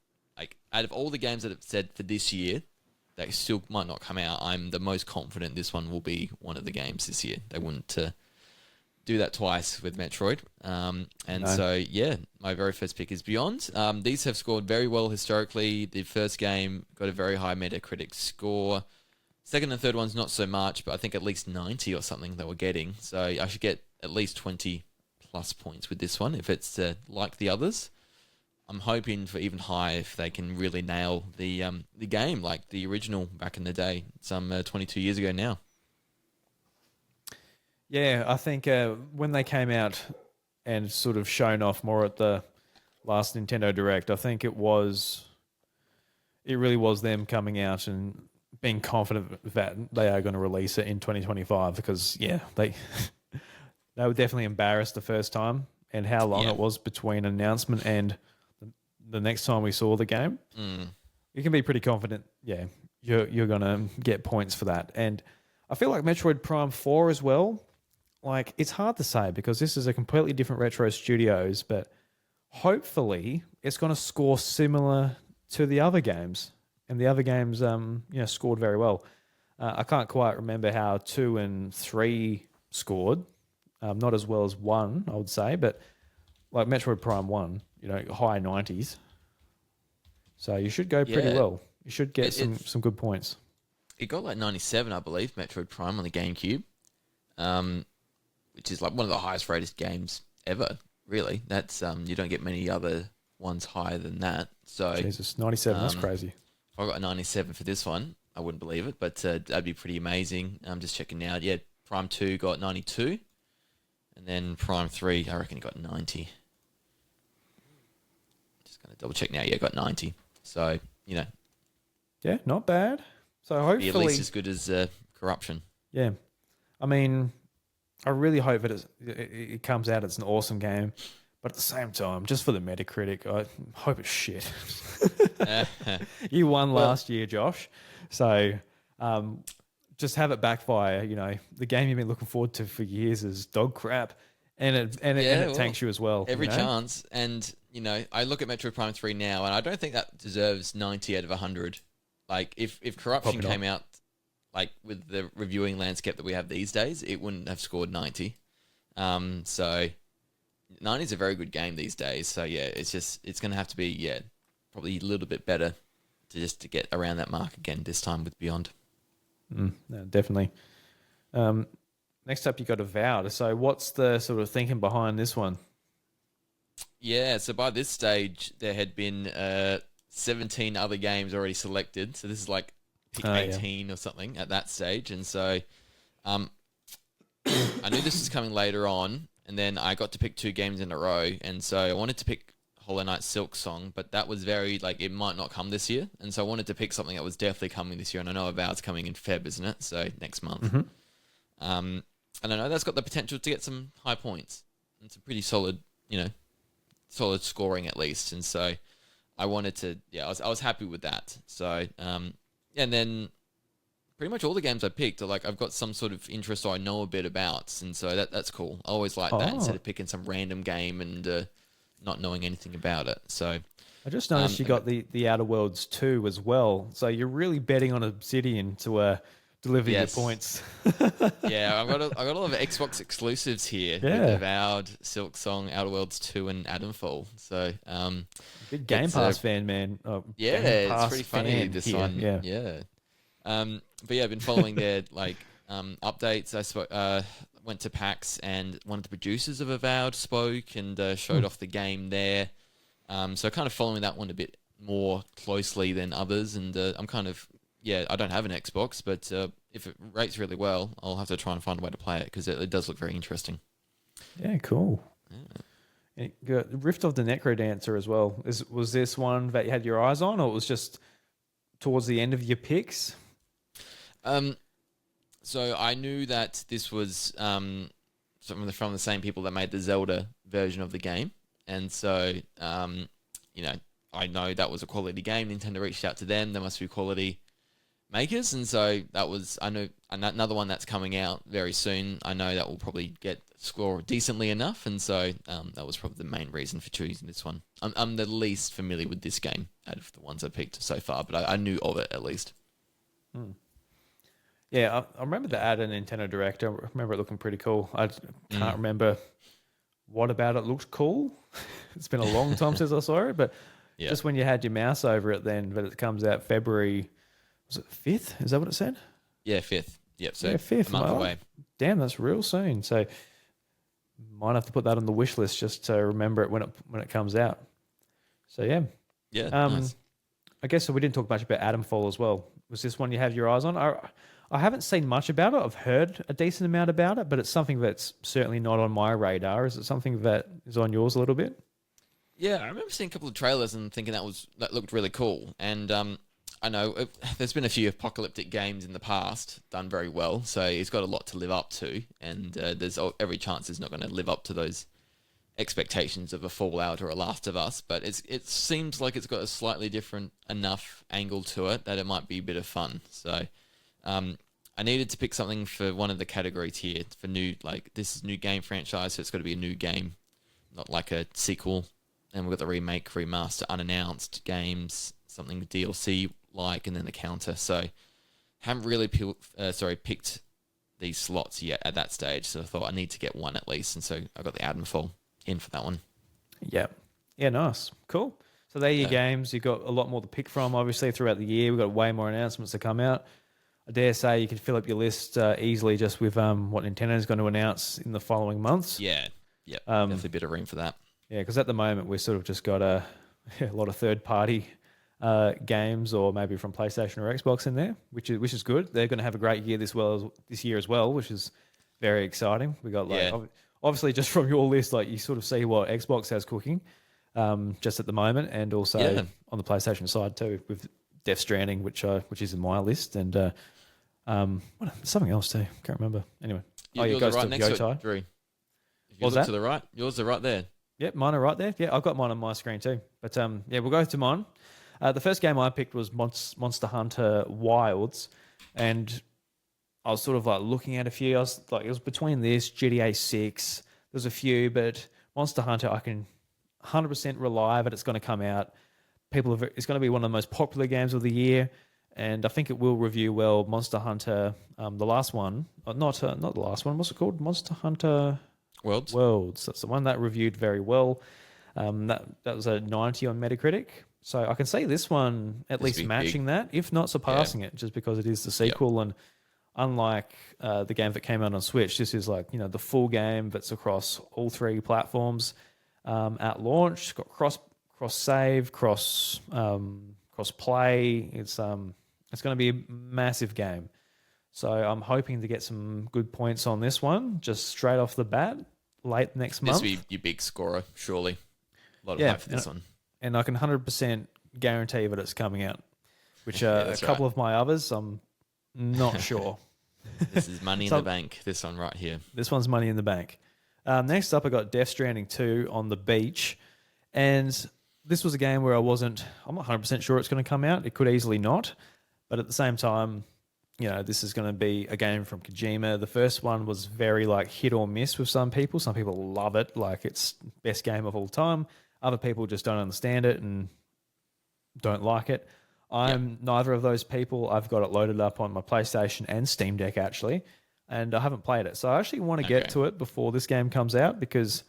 out of all the games that have said for this year that still might not come out, I'm the most confident this one will be one of the games this year. They wouldn't do that twice with Metroid. So, my very first pick is Beyond. These have scored very well historically. The first game got a very high Metacritic score. Second and third one's not so much, but I think at least 90 or something they were getting. So I should get at least 20 plus points with this one if it's like the others. I'm hoping for even higher if they can really nail the game like the original back in the day, some 22 years ago now. Yeah, I think when they came out and sort of shown off more at the last Nintendo Direct, I think it was it really was them coming out and being confident that they are going to release it in 2025 because, yeah, they were definitely embarrassed the first time and how long Yeah. it was between announcement and the next time we saw the game. You can be pretty confident, yeah, you're going to get points for that. And I feel like Metroid Prime 4 as well, like it's hard to say because this is a completely different Retro Studios, but hopefully it's going to score similar to the other games. And the other games, scored very well. I can't quite remember how 2 and 3 scored. Not as well as 1, I would say, but like Metroid Prime 1, high 90s. So you should go pretty well. You should get some good points. It got like 97, I believe, Metroid Prime on the GameCube, which is like one of the highest rated games ever, really. That's you don't get many other ones higher than that. So Jesus, 97, that's crazy. If I got a 97 for this one, I wouldn't believe it, but that'd be pretty amazing. I'm just checking now. Yeah, Prime 2 got 92, and then Prime 3, I reckon it got 90. Just going to double check now. Yeah, got 90. So, Yeah, not bad. So hopefully... at least as good as Corruption. Yeah. I mean, I really hope that it comes out as an awesome game. But at the same time, just for the Metacritic, I hope it's shit. You won last year, Josh. So just have it backfire. The game you've been looking forward to for years is dog crap. And it tanks you as well. Every chance. And, I look at Metroid Prime 3 now, and I don't think that deserves 90 out of 100. Like, if Corruption came out, like, with the reviewing landscape that we have these days, it wouldn't have scored 90. So... 90 is a very good game these days, so yeah, it's going to have to be probably a little bit better to get around that mark again this time with Beyond. No, definitely. Next up, you got Avowed. So, what's the sort of thinking behind this one? Yeah, so by this stage, there had been 17 other games already selected, so this is like pick 18 or something at that stage, and so I knew this was coming later on. And then I got to pick 2 games in a row. And so I wanted to pick Hollow Knight Silk Song, but that was very, it might not come this year. And so I wanted to pick something that was definitely coming this year. And I know Avowed's coming in Feb, isn't it? So next month. Mm-hmm. And I know that's got the potential to get some high points. And some pretty solid, solid scoring at least. And so I wanted to, I was happy with that. So, and then... pretty much all the games I picked are I've got some sort of interest or I know a bit about, and so that's cool. I always like that instead of picking some random game and not knowing anything about it. So I just noticed you got the Outer Worlds 2 as well. So you're really betting on Obsidian to deliver your points. Yeah, I've got a lot of Xbox exclusives here. With Avowed, Silk Song, Outer Worlds 2, and Adamfall. So big Game Pass fan, man. It's pretty funny this one. Yeah. But yeah, I've been following their updates. I went to PAX and one of the producers of Avowed spoke and showed off the game there. So kind of following that one a bit more closely than others. And I'm kind of, I don't have an Xbox, but if it rates really well, I'll have to try and find a way to play it because it does look very interesting. Yeah, cool. Yeah. Rift of the Necrodancer as well. Was this one that you had your eyes on, or it was just towards the end of your picks? So I knew that this was from the same people that made the Zelda version of the game, and so I know that was a quality game. Nintendo reached out to them; there must be quality makers, and so that was another one that's coming out very soon. I know that will probably score decently enough, and so that was probably the main reason for choosing this one. I'm the least familiar with this game out of the ones I picked so far, but I knew of it at least. Yeah, I remember the ad in Nintendo Direct. I remember it looking pretty cool. I can't remember what about it looked cool. It's been a long time since I saw it, but just when you had your mouse over it then, but it comes out February, was it 5th? Is that what it said? Yeah, 5th. Yep, so 5th. a month away. Damn, that's real soon. So might have to put that on the wish list just to remember it when it comes out. So yeah. Yeah, nice. I guess so we didn't talk much about Adamfall as well. Was this one you have your eyes on? I haven't seen much about it. I've heard a decent amount about it, but it's something that's certainly not on my radar. Is it something that is on yours a little bit? Yeah, I remember seeing a couple of trailers and thinking that looked really cool. And I know there's been a few apocalyptic games in the past done very well, so it's got a lot to live up to, and there's every chance it's not going to live up to those expectations of a Fallout or a Last of Us. But it seems like it's got a slightly different enough angle to it that it might be a bit of fun. So I needed to pick something for one of the categories here for new, like this is new game franchise, so it's got to be a new game, not like a sequel. And we've got the remake, remaster, unannounced games, something with DLC like, and then the counter. So haven't really picked these slots yet at that stage. So I thought I need to get one at least, and so I got the Adamfall in for that one. Yeah, nice, cool. So there are your games. You've got a lot more to pick from. Obviously, throughout the year, we've got way more announcements to come out. I dare say you can fill up your list easily just with what Nintendo is going to announce in the following months. Yeah, definitely a bit of room for that. Yeah, because at the moment we've sort of just got a lot of third-party games, or maybe from PlayStation or Xbox in there, which is good. They're going to have a great year this year as well, which is very exciting. We got obviously just from your list, like you sort of see what Xbox has cooking just at the moment, and also on the PlayStation side too with Death Stranding, which is in my list, and something else too. Can't remember. Anyway, yours are right next to it, Drew. If you look to the right, yours are right there. Yep, mine are right there. Yeah, I've got mine on my screen too. But we'll go to mine. The first game I picked was Monster Hunter Wilds, and I was sort of like looking at a few. I was like, it was between this, GTA 6. There's a few, but Monster Hunter, I can 100% rely that it's going to come out. It's going to be one of the most popular games of the year, and I think it will review well. Monster Hunter, the last one, not the last one. What's it called? Monster Hunter Worlds. That's the one that reviewed very well. That was a 90 on Metacritic. So I can see this one at least matching that, if not surpassing it, just because it is the sequel. And unlike the game that came out on Switch, this is like, the full game that's across all three platforms at launch. It's got cross save, cross play. It's going to be a massive game. So I'm hoping to get some good points on this one, just straight off the bat, late next month. This will be your big scorer, surely. A lot of hype for this one. And I can 100% guarantee that it's coming out, which a couple of my others, I'm not sure. This is money in the bank, this one right here. This one's money in the bank. Next up, I got Death Stranding 2 on the beach. And this was a game where I'm not 100% sure it's going to come out. It could easily not. But at the same time, this is going to be a game from Kojima. The first one was very hit or miss with some people. Some people love it, like it's best game of all time. Other people just don't understand it and don't like it. I'm neither of those people. I've got it loaded up on my PlayStation and Steam Deck actually, and I haven't played it. So I actually want to get to it before this game comes out, because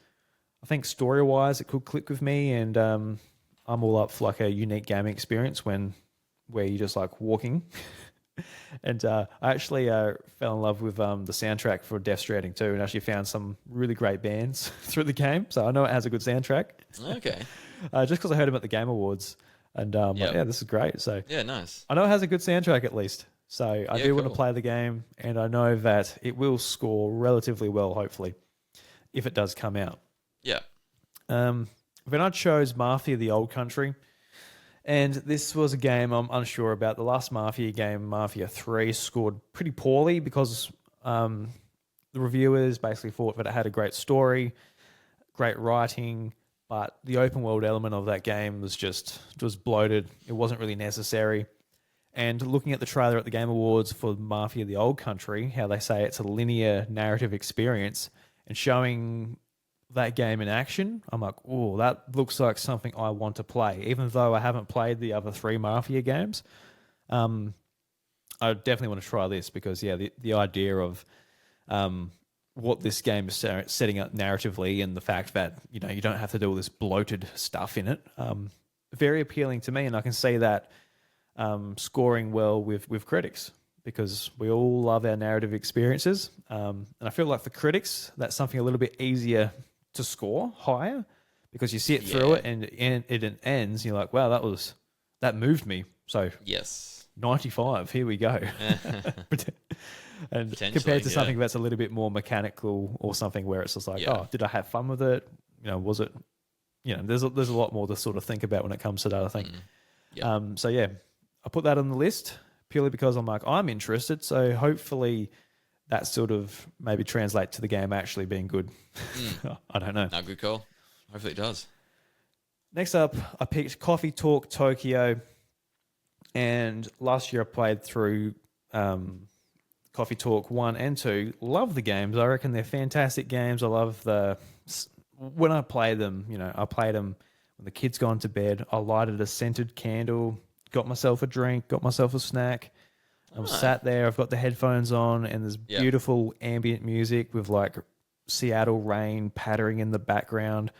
I think story-wise it could click with me, and I'm all up for a unique gaming experience where you're just walking. And I actually fell in love with the soundtrack for Death Stranding 2, and actually found some really great bands through the game. So I know it has a good soundtrack. Okay. Just because I heard them at the Game Awards. And this is great. So nice. I know it has a good soundtrack at least. So I do want to play the game, and I know that it will score relatively well, hopefully, if it does come out. Yeah. Then I chose Mafia: The Old Country. And this was a game I'm unsure about. The last Mafia game, Mafia 3, scored pretty poorly because the reviewers basically thought that it had a great story, great writing, but the open world element of that game was bloated. It wasn't really necessary. And looking at the trailer at the Game Awards for Mafia: The Old Country, how they say it's a linear narrative experience, and showing that game in action, I'm like, oh, that looks like something I want to play. Even though I haven't played the other 3 Mafia games, I definitely want to try this, because the idea of what this game is setting up narratively, and the fact that you don't have to do all this bloated stuff in it, very appealing to me, and I can see that scoring well with critics, because we all love our narrative experiences, and I feel like for critics that's something a little bit easier to score higher, because you sit through it and it ends, and you're like, wow, that moved me. So 95, here we go. And compared to something that's a little bit more mechanical, or something where it's just oh, did I have fun with it? Was it, there's a lot more to sort of think about when it comes to that, I think. I put that on the list purely because I'm like, I'm interested. So hopefully that sort of maybe translate to the game actually being good. I don't know. No, good call. Hopefully it does. Next up, I picked Coffee Talk Tokyo. And last year I played through Coffee Talk 1 and 2. Love the games. I reckon they're fantastic games. I love when I play them, I played them when the kids gone to bed. I lighted a scented candle, got myself a drink, got myself a snack. I'm sat there, I've got the headphones on, and there's beautiful ambient music with like Seattle rain pattering in the background.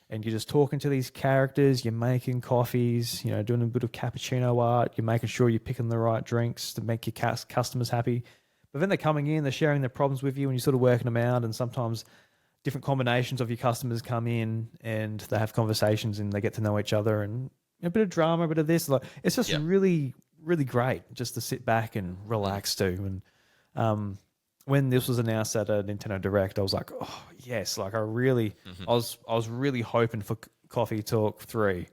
And you're just talking to these characters, you're making coffees, doing a bit of cappuccino art, you're making sure you're picking the right drinks to make your customers happy. But then they're coming in, they're sharing their problems with you, and you're sort of working them out. And sometimes different combinations of your customers come in and they have conversations and they get to know each other, and a bit of drama, a bit of this. Like, it's just really, really great just to sit back and relax to. And when this was announced at a Nintendo Direct, I was like, oh yes, like I was really hoping for Coffee Talk 3.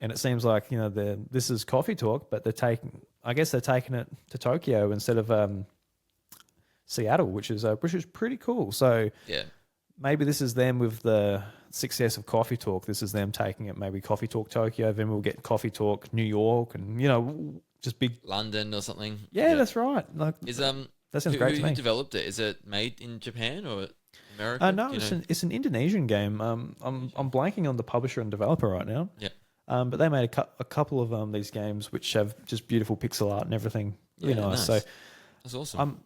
And it seems like, this is Coffee Talk, but I guess they're taking it to Tokyo instead of Seattle, which is pretty cool. So maybe this is them with the success of Coffee Talk. This is them taking it, maybe Coffee Talk Tokyo, then we'll get Coffee Talk New York, and just big London or something. Yeah, that's right. Like, that sounds great to me. Who developed it? Is it made in Japan or America? No, it's an Indonesian game. I'm blanking on the publisher and developer right now. Yeah. But they made a couple of these games which have just beautiful pixel art and everything. Really nice. So that's awesome.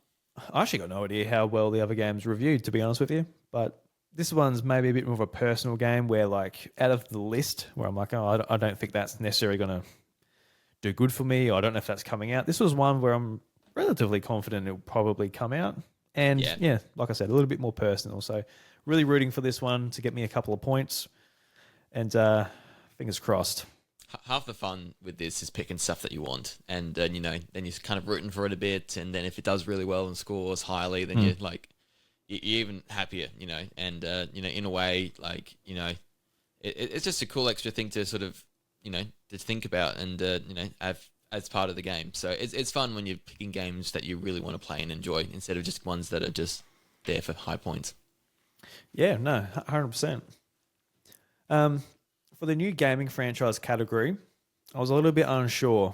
I actually got no idea how well the other games reviewed, to be honest with you. But this one's maybe a bit more of a personal game where, like, out of the list, where I'm like, oh, I don't think that's necessarily going to do good for me. I don't know if that's coming out. This was one where I'm relatively confident it'll probably come out. And like I said, a little bit more personal. So really rooting for this one to get me a couple of points. And fingers crossed. Half the fun with this is picking stuff that you want. And, then you're kind of rooting for it a bit. And then if it does really well and scores highly, then you're like, you're even happier, And, in a way, like, it's just a cool extra thing to sort of, to think about and, have as part of the game. So it's fun when you're picking games that you really want to play and enjoy instead of just ones that are just there for high points. Yeah, no, 100%. For the new gaming franchise category, I was a little bit unsure.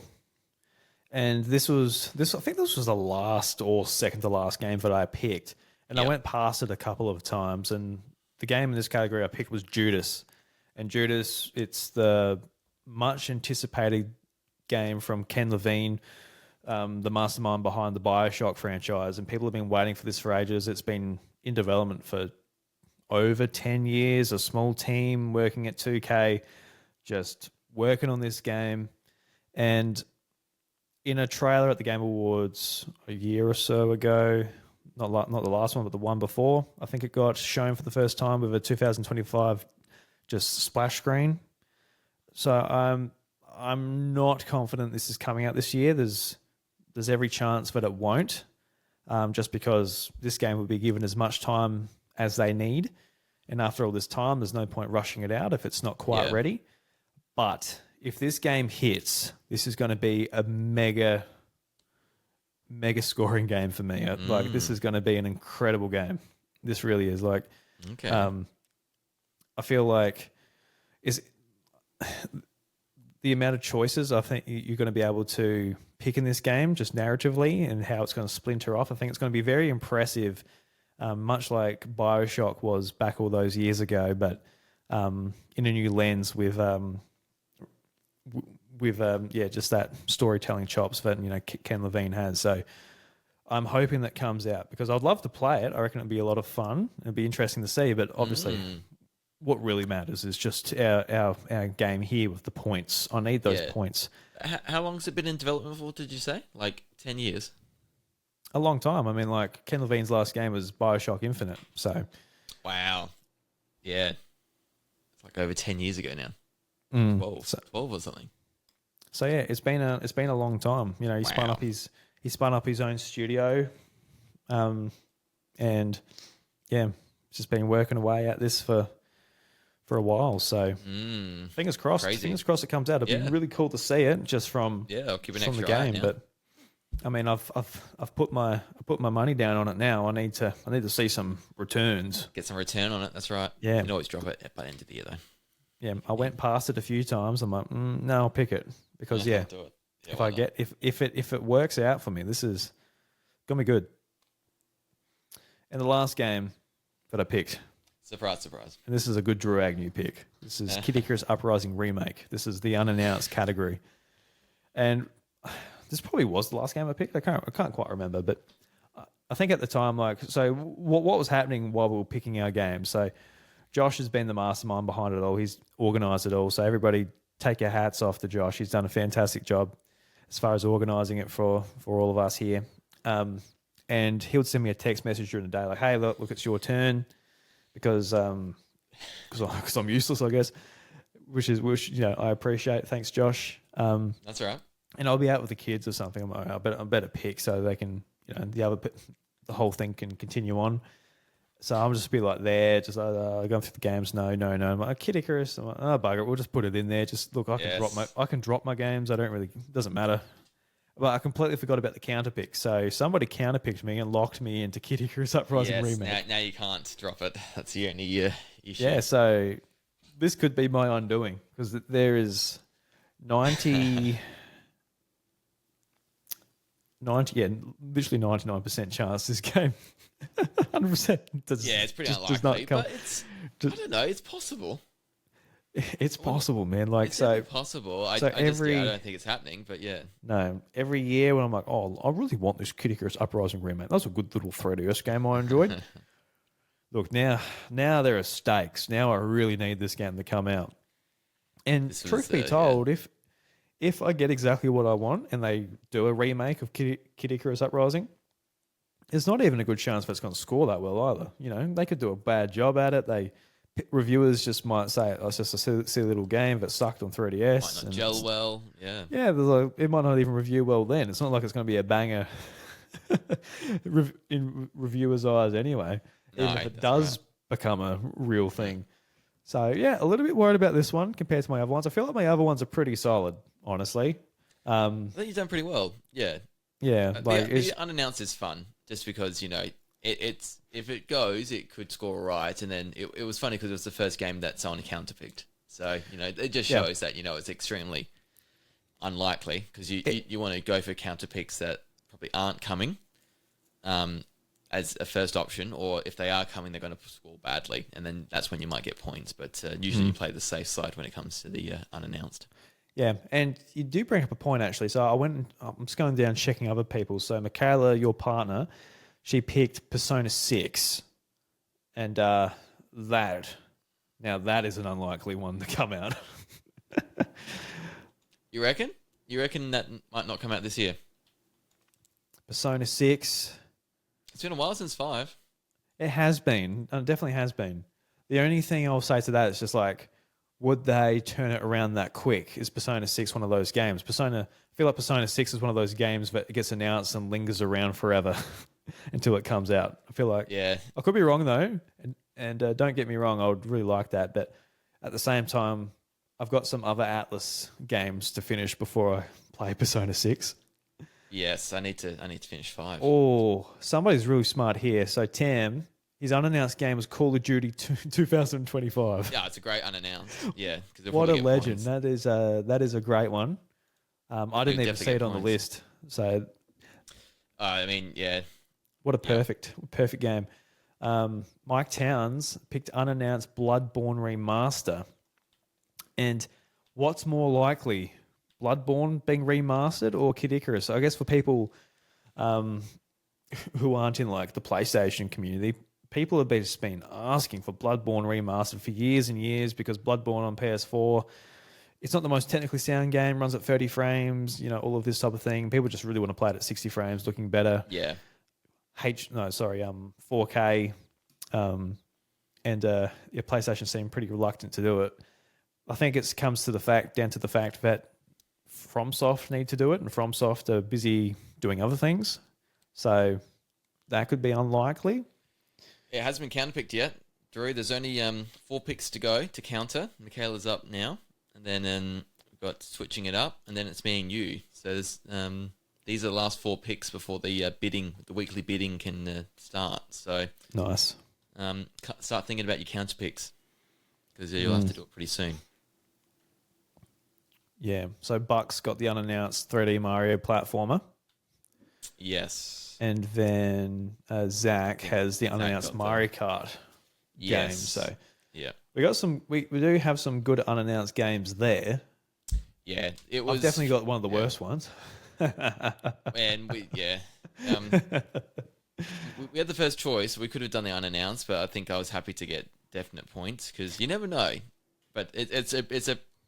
And I think this was the last or second to last game that I picked. And I went past it a couple of times. And the game in this category I picked was Judas. And Judas, it's the much anticipated game from Ken Levine, the mastermind behind the BioShock franchise. And people have been waiting for this for ages. It's been in development for over 10 years, a small team working at 2K, just working on this game. And in a trailer at the Game Awards a year or so ago, not the last one, but the one before, I think it got shown for the first time with a 2025 just splash screen. So I'm not confident this is coming out this year. There's every chance that it won't, just because this game will be given as much time as they need. And after all this time, there's no point rushing it out if it's not quite ready. But if this game hits, this is going to be a mega scoring game for me. Like, this is going to be an incredible game. This really is. Like, I feel like the amount of choices I think you're going to be able to pick in this game, just narratively, and how it's going to splinter off. I think it's going to be very impressive. Much like BioShock was back all those years ago, but in a new lens with just that storytelling chops that Ken Levine has. So I'm hoping that comes out because I'd love to play it. I reckon it'd be a lot of fun. It'd be interesting to see, but obviously what really matters is just our game here with the points. I need those points. How long has it been in development for, did you say? Like 10 years? A long time. I mean, like, Ken Levine's last game was BioShock Infinite, so... Wow. Yeah. It's like over 10 years ago now. 12 or something. So, yeah, it's been a long time. He spun up his own studio, and, yeah, just been working away at this for for a while. So fingers crossed. Crazy. Fingers crossed it comes out. It'd be really cool to see it just from I'll keep an from the extra eye out game. now. But I mean, I've put my money down on it now. I need to see some returns. Get some return on it. That's right. Yeah. You can always drop it by the end of the year, though. Yeah, I went past it a few times. I'm like, no, I'll pick it because Do it. Yeah, if why I not? get if it works out for me, this is gonna be good. And the last game that I picked, Surprise. and this is a good Drew Agnew pick. This is Kid Icarus Uprising Remake. This is the unannounced category, and this probably was the last game I picked. I can't quite remember, but I think at the time, like, so what was happening while we were picking our games? So Josh has been the mastermind behind it all. He's organised it all. So everybody, take your hats off to Josh. He's done a fantastic job as far as organising it for all of us here. And he would send me a text message during the day, like, "Hey, look, it's your turn," because I'm useless, I guess. Which I appreciate. Thanks, Josh. That's all right. And I'll be out with the kids or something. I'm like, I better pick so they can, the whole thing can continue on. So I'm just be like there, just going through the games. No. I'm like, Kid Icarus. I'm like, oh, bugger it. We'll just put it in there. Just look, I can drop my games. It doesn't matter. But I completely forgot about the counter pick. So somebody counter picked me and locked me into Kid Icarus Uprising Remake. Now you can't drop it. That's the only issue. Yeah, so this could be my undoing because there is 90, literally 99% chance this game 100% it's pretty unlikely. does not come. But I don't know. It's possible. It's possible, man. Like, It's so possible. I so don't think it's happening, but yeah. no, every year when I'm like, oh, I really want this Kid Icarus Uprising Remake. That was a good little 3DS game I enjoyed. Look, now there are stakes. Now I really need this game to come out. And truth be told, if I get exactly what I want and they do a remake of Kid Icarus Uprising, there's not even a good chance that it's going to score that well either. You know, they could do a bad job at it. Reviewers just might say it's just a silly little game that sucked on 3DS. Might not gel well. Yeah. Yeah, it might not even review well then. It's not like it's going to be a banger in reviewers' eyes anyway, even if it does become a real thing. So, yeah, a little bit worried about this one compared to my other ones. I feel like my other ones are pretty solid, honestly. I think you've done pretty well. Yeah. Yeah. The unannounced is fun just because, it's if it goes, it could score right. And then it was funny because it was the first game that someone counterpicked. So, it just shows that, it's extremely unlikely because you want to go for counterpicks that probably aren't coming as a first option, or if they are coming, they're going to score badly. And then that's when you might get points. But usually you play the safe side when it comes to the unannounced. Yeah, and you do bring up a point, actually. So I'm just going down checking other people. So Michaela, your partner, she picked Persona 6. And that is an unlikely one to come out. You reckon? You reckon that might not come out this year? Persona 6. It's been a while since 5. It has been. It definitely has been. The only thing I'll say to that is just like, would they turn it around that quick? Is Persona 6 one of those games? I feel like Persona 6 is one of those games that gets announced and lingers around forever until it comes out. I feel like, I could be wrong though, and don't get me wrong, I would really like that. But at the same time, I've got some other Atlas games to finish before I play Persona 6. Yes, I need to finish 5. Oh, somebody's really smart here. So Tam, his unannounced game was Call of Duty 2025. Yeah, it's a great unannounced. Yeah, what a legend! Points. That is a great one. I didn't even see it on the list. So, I mean, yeah, what a perfect game. Mike Towns picked unannounced Bloodborne Remaster, and what's more likely, Bloodborne being remastered or Kid Icarus? I guess for people who aren't in like the PlayStation community, people have been asking for Bloodborne remastered for years and years because Bloodborne on PS4, it's not the most technically sound game, runs at 30 frames, all of this type of thing. People just really want to play it at 60 frames, looking better. Yeah. 4K. PlayStation seemed pretty reluctant to do it. I think it comes down to the fact that FromSoft need to do it, and FromSoft are busy doing other things. So that could be unlikely. It hasn't been counterpicked yet. through. There's only 4 picks to go to counter. Michaela's up now, and then we've got switching it up, and then it's me and you. So there's, these are the last 4 picks before the weekly bidding can start. So Nice. Start thinking about your counter picks because you'll have to do it pretty soon. Yeah. So Buck's got the unannounced 3D Mario platformer. Yes. And then Zach has the unannounced Mario Kart game. So yeah, we got some. We do have some good unannounced games there. Yeah, it was. I've definitely got one of the worst ones. And we had the first choice. We could have done the unannounced, but I think I was happy to get definite points because you never know. But it's a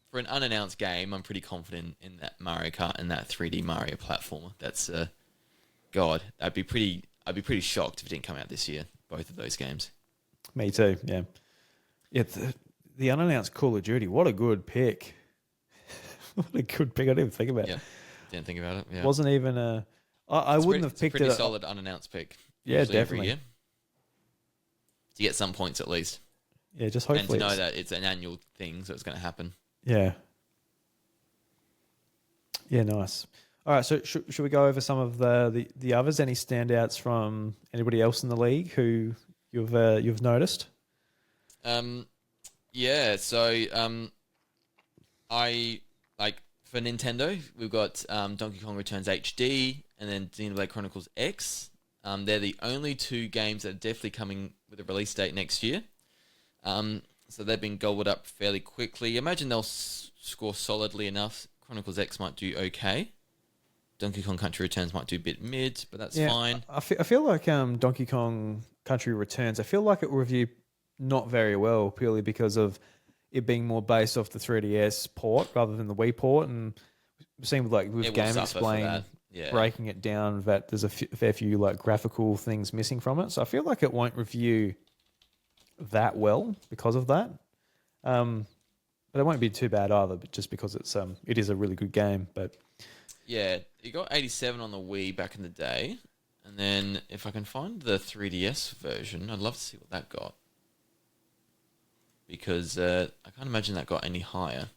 for an unannounced game. I'm pretty confident in that Mario Kart and that 3D Mario platformer. That's God, I'd be pretty shocked if it didn't come out this year. Both of those games. Me too. Yeah. Yeah. The unannounced Call of Duty. What a good pick. What a good pick. I didn't even think about it. Yeah. Didn't think about it. Yeah. Wasn't even a. I wouldn't have picked it. It's a pretty solid unannounced pick. Yeah, definitely. Every year. To get some points at least. Yeah, just hopefully. And to know that it's an annual thing, so it's going to happen. Yeah. Yeah, nice. All right, so should we go over some of the others? Any standouts from anybody else in the league who you've noticed? Yeah. So I like for Nintendo, we've got Donkey Kong Returns HD and then Xenoblade Chronicles X. They're the only 2 games that are definitely coming with a release date next year. So they've been gobbled up fairly quickly. Imagine they'll score solidly enough. Chronicles X might do okay. Donkey Kong Country Returns might do a bit mid, but that's fine. I feel like Donkey Kong Country Returns, I feel like it will review not very well purely because of it being more based off the 3DS port rather than the Wii port. And it seemed like with Game Explain breaking it down that there's a fair few like graphical things missing from it. So I feel like it won't review that well because of that. But it won't be too bad either, but just because it is a really good game. But yeah, it got 87 on the Wii back in the day. And then if I can find the 3DS version, I'd love to see what that got. Because I can't imagine that got any higher.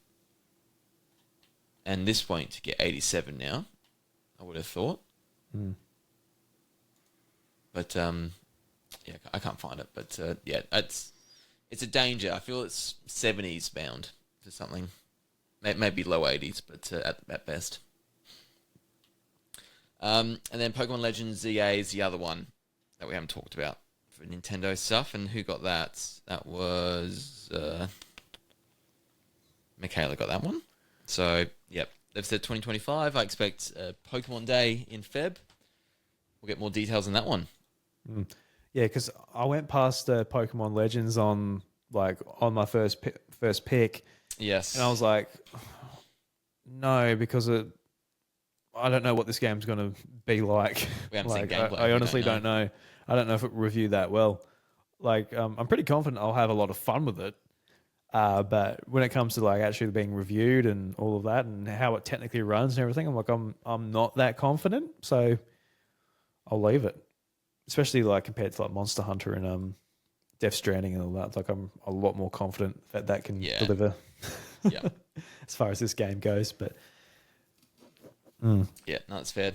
And this won't get 87 now, I would have thought. But, yeah, I can't find it. But, yeah, it's a danger. I feel it's 70s bound for something. Maybe low 80s, but at best. And then Pokemon Legends ZA is the other one that we haven't talked about for Nintendo stuff. And who got that? That was Michaela got that one. So, yep. They've said 2025. I expect Pokemon Day in Feb. We'll get more details on that one. Yeah, because I went past Pokemon Legends on my first pick. Yes. And I was like, no, because I don't know what this game's going to be like. We haven't seen gameplay. I honestly don't know. I don't know if it will review that well. I'm pretty confident I'll have a lot of fun with it. But when it comes to actually being reviewed and all of that and how it technically runs and everything, I'm not that confident. So I'll leave it. Especially compared to Monster Hunter and Death Stranding and all that. I'm a lot more confident that can deliver. Yeah. As far as this game goes, but. Yeah, no, that's fair.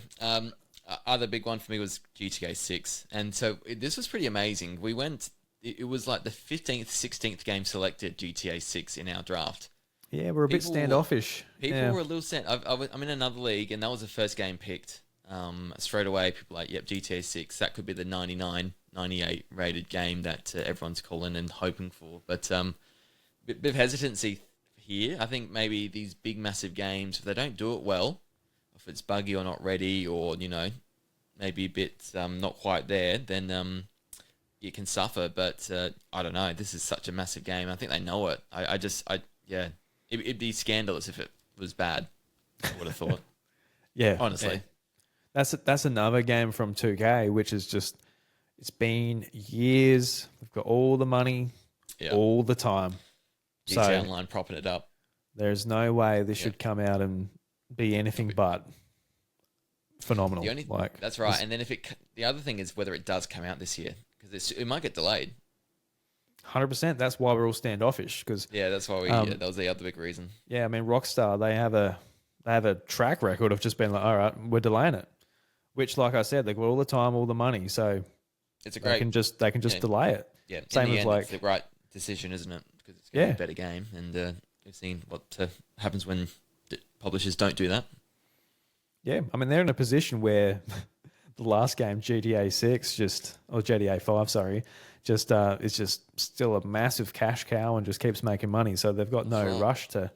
Other big one for me was GTA 6. And so this was pretty amazing. We went, it was like the 15th, 16th game selected GTA 6 in our draft. Yeah, we're a bit standoffish. People were a little I'm in another league, and that was the first game picked. Straight away, people were like, yep, GTA 6, that could be the 99, 98 rated game that everyone's calling and hoping for. But bit of hesitancy here. I think maybe these big, massive games, if they don't do it well, if it's buggy or not ready, or maybe a bit not quite there, then you can suffer. But I don't know. This is such a massive game. I think they know it. It'd be scandalous if it was bad. I would have thought. Yeah, honestly, that's another game from 2K, which is just it's been years. They've got all the money, all the time. GTA Online propping it up. There's no way this should come out and be anything but phenomenal. That's right. And then the other thing is whether it does come out this year, because it might get delayed. 100%. That's why we're all standoffish because Yeah, that's why that was the other big reason. yeah, I mean Rockstar they have a track record of just being like, all right, we're delaying it. Which, like I said, they've got all the time, all the money, so It's a great, they can just delay it. yeah. Same In the as end, like it's the right decision, isn't it? Because it's going to be a better game, and we've seen what happens when publishers don't do that. yeah, I mean they're in a position where the last game GTA 6 or GTA 5, sorry, just is just still a massive cash cow and just keeps making money. So they've got no rush to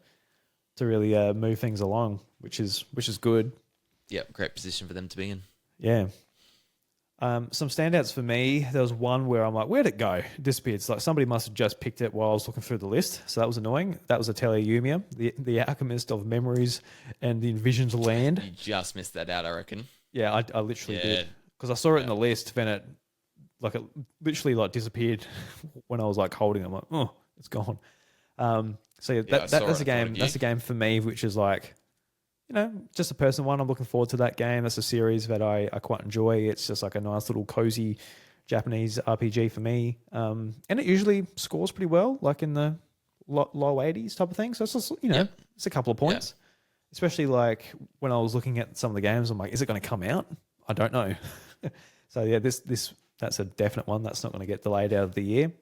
really move things along, which is good. Yeah, great position for them to be in. Yeah. Some standouts for me. There was one where I'm like, where'd it go? It disappeared. It's like somebody must have just picked it while I was looking through the list. So that was annoying. That was Atelier Yumia, the alchemist of memories and the envisioned land. You just missed that out, I reckon. Yeah, I literally did. Because I saw it in the list, then it literally like disappeared when I was like holding it. I'm like, oh, it's gone. So yeah, that's a game. That's a game for me, which is like, you know, just a personal one. I'm looking forward to that game. That's a series that I quite enjoy. It's just like a nice little cozy Japanese RPG for me. And it usually scores pretty well, like in the low 80s type of thing. So it's just, you know, it's a couple of points. Especially like when I was looking at some of the games, I'm like, is it going to come out? I don't know. So yeah, that's a definite one. That's not going to get delayed out of the year.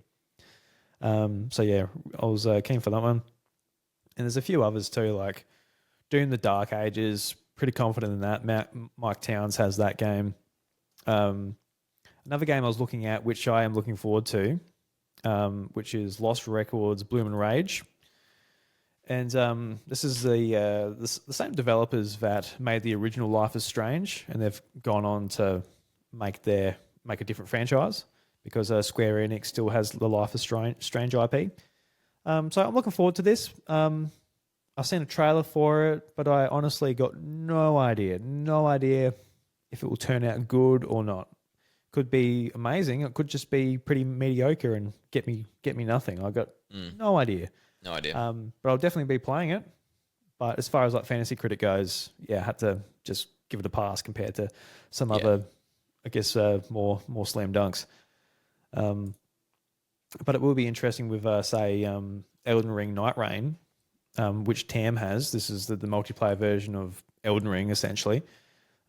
So yeah, I was keen for that one. And there's a few others too, like Doom the Dark Ages, pretty confident in that. Mike Towns has that game. Another game I was looking at, which I am looking forward to, which is Lost Records Bloom and Rage. And this is the same developers that made the original Life is Strange, and they've gone on to make a different franchise because Square Enix still has the Life is Strange IP. So I'm looking forward to this. I've seen a trailer for it, but I honestly got no idea if it will turn out good or not. Could be amazing. It could just be pretty mediocre and get me nothing. I got no idea. No idea. But I'll definitely be playing it. But as far as like Fantasy Critic goes, yeah, I had to just give it a pass compared to some other, I guess, more slam dunks. But it will be interesting with, say, Elden Ring Night Rain, which Tam has. This is the multiplayer version of Elden Ring, essentially.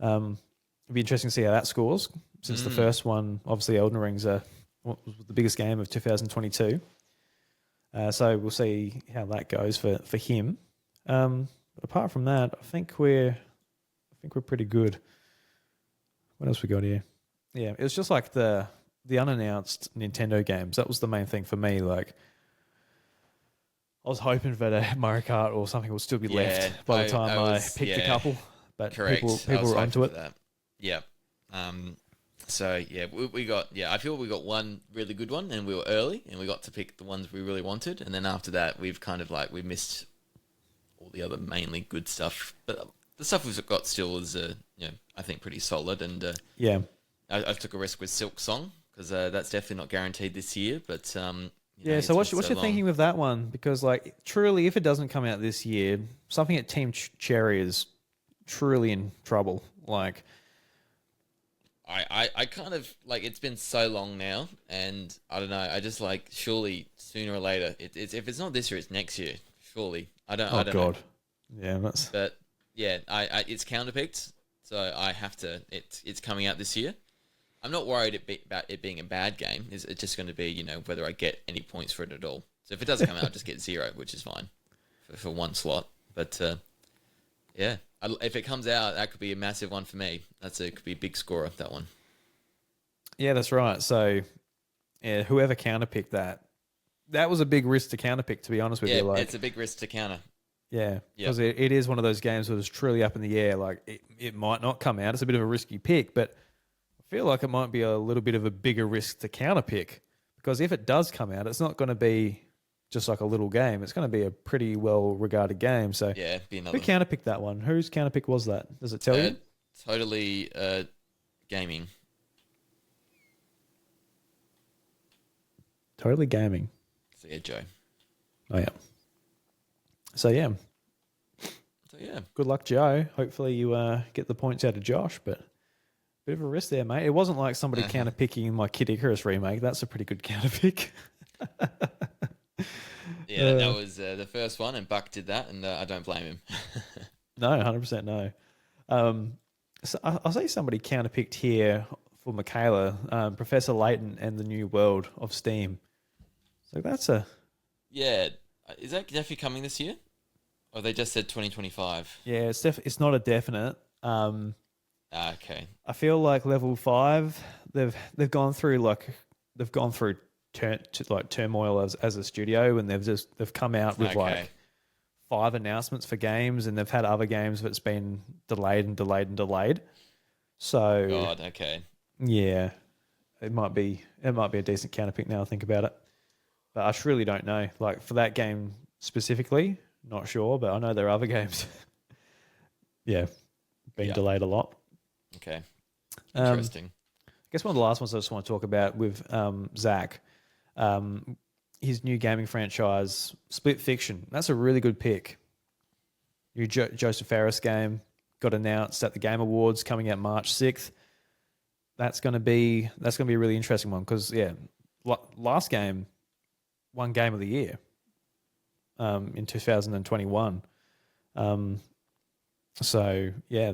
It'll be interesting to see how that scores, since the first one, obviously, Elden Ring's was the biggest game of 2022. So we'll see how that goes for him. But apart from that, I think we're pretty good. What else we got here? Yeah, it was just like the unannounced Nintendo games. That was the main thing for me. Like, I was hoping that a Mario Kart or something would still be left by the time I picked a couple. But people were onto it. That. Yeah. So yeah, we got I feel we got one really good one, and we were early, and we got to pick the ones we really wanted, and then after that, we've kind of like we missed all the other mainly good stuff. But the stuff we've got still is I think pretty solid, and I took a risk with Silk Song because that's definitely not guaranteed this year, but. So what's your thinking with that one? Because like truly, if it doesn't come out this year, something at Team Cherry is truly in trouble. Like, I kind of like it's been so long now, and I don't know. I just like surely sooner or later, it's if it's not this year, it's next year. Surely, I don't know. Yeah, that's. But yeah, I it's counterpicked, so I have to. It's coming out this year. I'm not worried about it being a bad game. It's just going to be, whether I get any points for it at all. So if it doesn't come out, I'll just get 0, which is fine for one slot. But if it comes out, that could be a massive one for me. It could be a big scorer, that one. Yeah, that's right. So yeah, whoever counterpicked that was a big risk to counterpick, to be honest with you. Like, it's a big risk to counter. Yeah, because it is one of those games that is truly up in the air. Like it might not come out. It's a bit of a risky pick, but I feel like it might be a little bit of a bigger risk to counterpick, because if it does come out, it's not going to be just like a little game. It's going to be a pretty well-regarded game. So be another. Who counterpicked that one? Whose counterpick was that? Does it tell you? Totally gaming. Totally gaming. So yeah, Joe. Oh yeah. So yeah. Good luck, Joe. Hopefully you get the points out of Josh, but bit of a risk there, mate. It wasn't like somebody counterpicking my Kid Icarus remake. That's a pretty good counterpick. Yeah, that was the first one, and Buck did that, and I don't blame him. No, 100% no. Um, so I'll say somebody counterpicked here for Michaela, Professor Layton and the New World of Steam. So that's a Yeah, is that definitely coming this year? Or they just said 2025? yeah. It's not a definite. Okay. I feel like level 5, they've gone through they've gone through turmoil as a studio, and they've come out with Okay. like 5 announcements for games, and they've had other games that's been delayed and delayed and delayed. So God, okay. yeah, it might be a decent counterpick now I think about it. But I just really don't know. Like for that game specifically, not sure, but I know there are other games. Yeah, being Yeah. delayed a lot. Okay. Um, Interesting. I guess one of the last ones I just want to talk about with Zach, um, his new gaming franchise, Split Fiction. That's a really good pick. New Joseph Ferris game got announced at the Game Awards coming out March 6th. That's gonna be a really interesting one because yeah, last game won Game of the Year in 2021. Um, so yeah,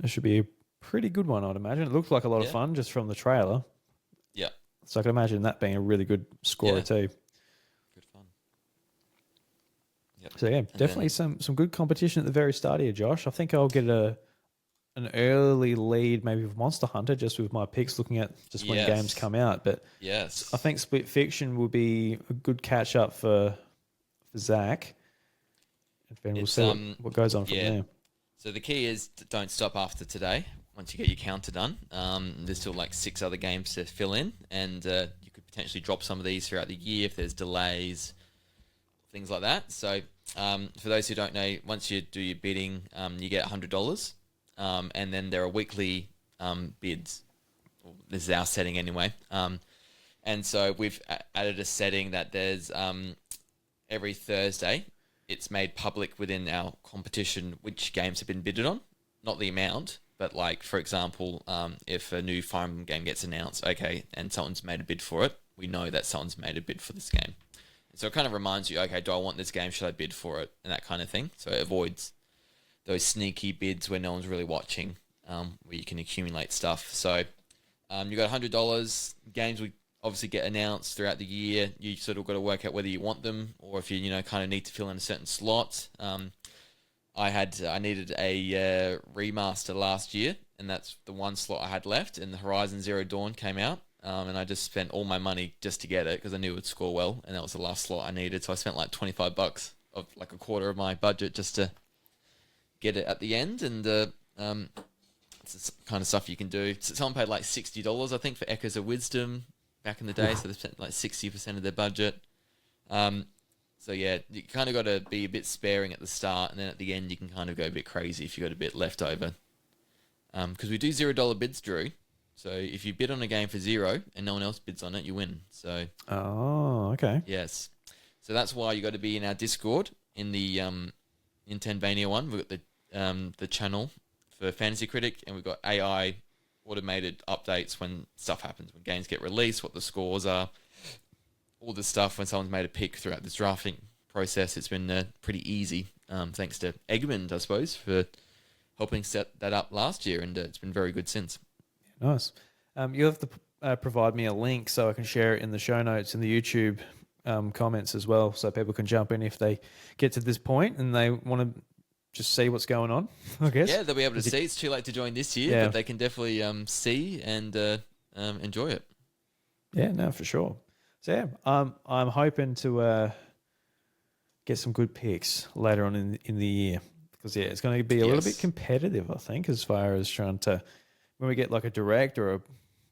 it should be a pretty good one, I'd imagine. It looked like a lot of Yeah. fun just from the trailer. Yeah. So I can imagine that being a really good scorer Yeah. too. Good fun. Yep. So yeah, And definitely then, some good competition at the very start here, Josh. I think I'll get an early lead maybe with Monster Hunter just with my picks looking at just when games yes. come out. But I Yes. think Split Fiction will be a good catch up for Zach. And then we'll It's, see what goes on from yeah. there. So the key is don't stop after today. Once you get your counter done, there's still like 6 other games to fill in, and you could potentially drop some of these throughout the year if there's delays, things like that. So for those who don't know, once you do your bidding, you get $100, and then there are weekly bids. Well, this is our setting anyway. And so we've added a setting that there's every Thursday, it's made public within our competition which games have been bidded on, not the amount, but like for example, if a new Fire Emblem game gets announced, okay, and someone's made a bid for it, we know that someone's made a bid for this game. And so it kind of reminds you, okay, do I want this game? Should I bid for it? And that kind of thing. So it avoids those sneaky bids where no one's really watching, where you can accumulate stuff. So you got $100. Games we obviously get announced throughout the year. You sort of got to work out whether you want them or if you kind of need to fill in a certain slot. I needed a remaster last year, and that's the one slot I had left. And the Horizon Zero Dawn came out, and I just spent all my money just to get it because I knew it would score well, and that was the last slot I needed. So I spent like $25 of like a quarter of my budget just to get it at the end, and it's the kind of stuff you can do. Someone paid like $60, I think, for Echoes of Wisdom back in the day, so they spent like 60% of their budget. So yeah, you kind of got to be a bit sparing at the start, and then at the end you can kind of go a bit crazy if you got a bit left over. Because we do $0 bids, Drew. So if you bid on a game for 0 and no one else bids on it, you win. So Okay. yes, so that's why you got to be in our Discord in the NintenVania one. We've got the channel for Fantasy Critic, and we've got AI automated updates when stuff happens, when games get released, what the scores are, all this stuff when someone's made a pick throughout this drafting process. It's been pretty easy, thanks to Eggman, I suppose, for helping set that up last year, and it's been very good since. Nice. You have to provide me a link so I can share it in the show notes in the YouTube comments as well, so people can jump in if they get to this point and they want to just see what's going on, I guess. Yeah, they'll be able to see. It's too late to join this year, Yeah. but they can definitely see and enjoy it. Yeah, no, for sure. So yeah, I'm hoping to get some good picks later on in the year because yeah, it's going to be a little bit competitive, I think, as far as trying to when we get like a direct or a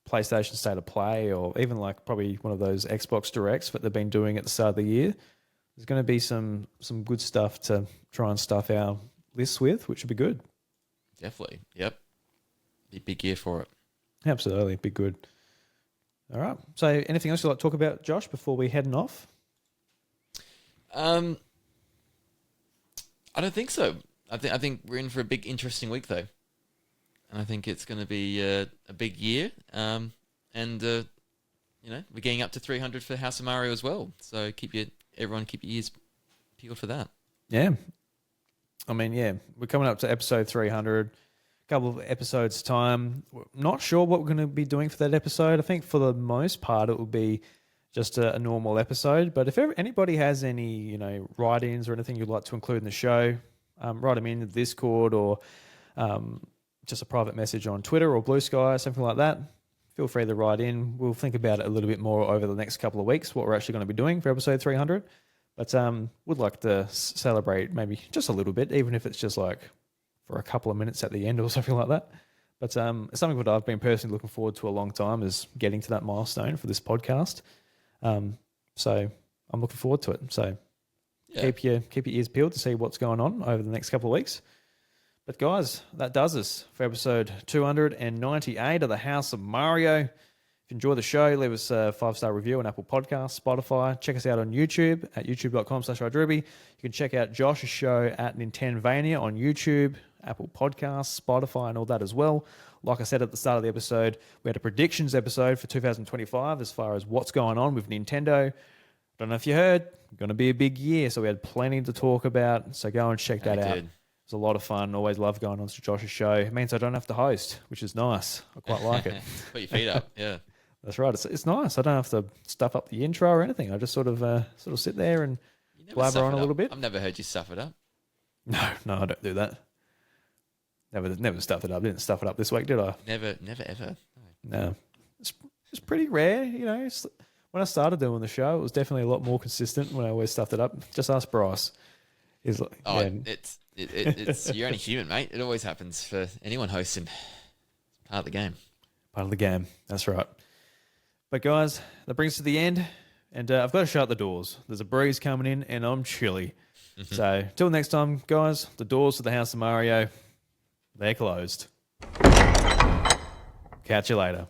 PlayStation State of Play or even like probably one of those Xbox Directs that they've been doing at the start of the year. There's going to be some good stuff to try and stuff our lists with, which would be good. Definitely. Yep. Be a big year for it. Absolutely, be good. All right. So, anything else you'd like to talk about, Josh, before we heading off? I don't think so. I think we're in for a big, interesting week though, and I think it's going to be a big year. And we're getting up to 300 for House of Mario as well. So everyone keep your ears peeled for that. Yeah. I mean, yeah, we're coming up to episode 300. A couple of episodes time. We're not sure what we're going to be doing for that episode. I think for the most part it will be just a normal episode. But if anybody has any, write-ins or anything you'd like to include in the show, write them in the Discord or just a private message on Twitter or Blue Sky, something like that. Feel free to write in. We'll think about it a little bit more over the next couple of weeks, what we're actually going to be doing for episode 300. But would like to celebrate maybe just a little bit, even if it's just like for a couple of minutes at the end or something like that. But it's something that I've been personally looking forward to a long time, is getting to that milestone for this podcast. So I'm looking forward to it. So keep your ears peeled to see what's going on over the next couple of weeks. But guys, that does us for episode 298 of the House of Mario. If you enjoy the show, leave us a 5-star review on Apple Podcasts, Spotify. Check us out on YouTube at youtube.com/iDruby. You can check out Josh's show at NintenVania on YouTube, Apple Podcasts, Spotify, and all that as well. Like I said at the start of the episode, we had a predictions episode for 2025 as far as what's going on with Nintendo. Don't know if you heard, it's going to be a big year, so we had plenty to talk about. So go and check that out. It's a lot of fun. Always love going on to Josh's show. It means I don't have to host, which is nice. I quite like it. Put your feet up, yeah. That's right. It's nice. I don't have to stuff up the intro or anything. I just sort of sit there and blabber on a little bit. I've never heard you stuff it up. No, I don't do that. Never stuffed it up. Didn't stuff it up this week, did I? Never, ever. No. It's pretty rare, When I started doing the show, it was definitely a lot more consistent when I always stuffed it up. Just ask Bryce. He's like, it's you're only human, mate. It always happens for anyone hosting. It's part of the game. Part of the game. That's right. But guys, that brings us to the end, and I've got to shut the doors. There's a breeze coming in, and I'm chilly. So till next time, guys, the doors to the House of Mario, they're closed. Catch you later.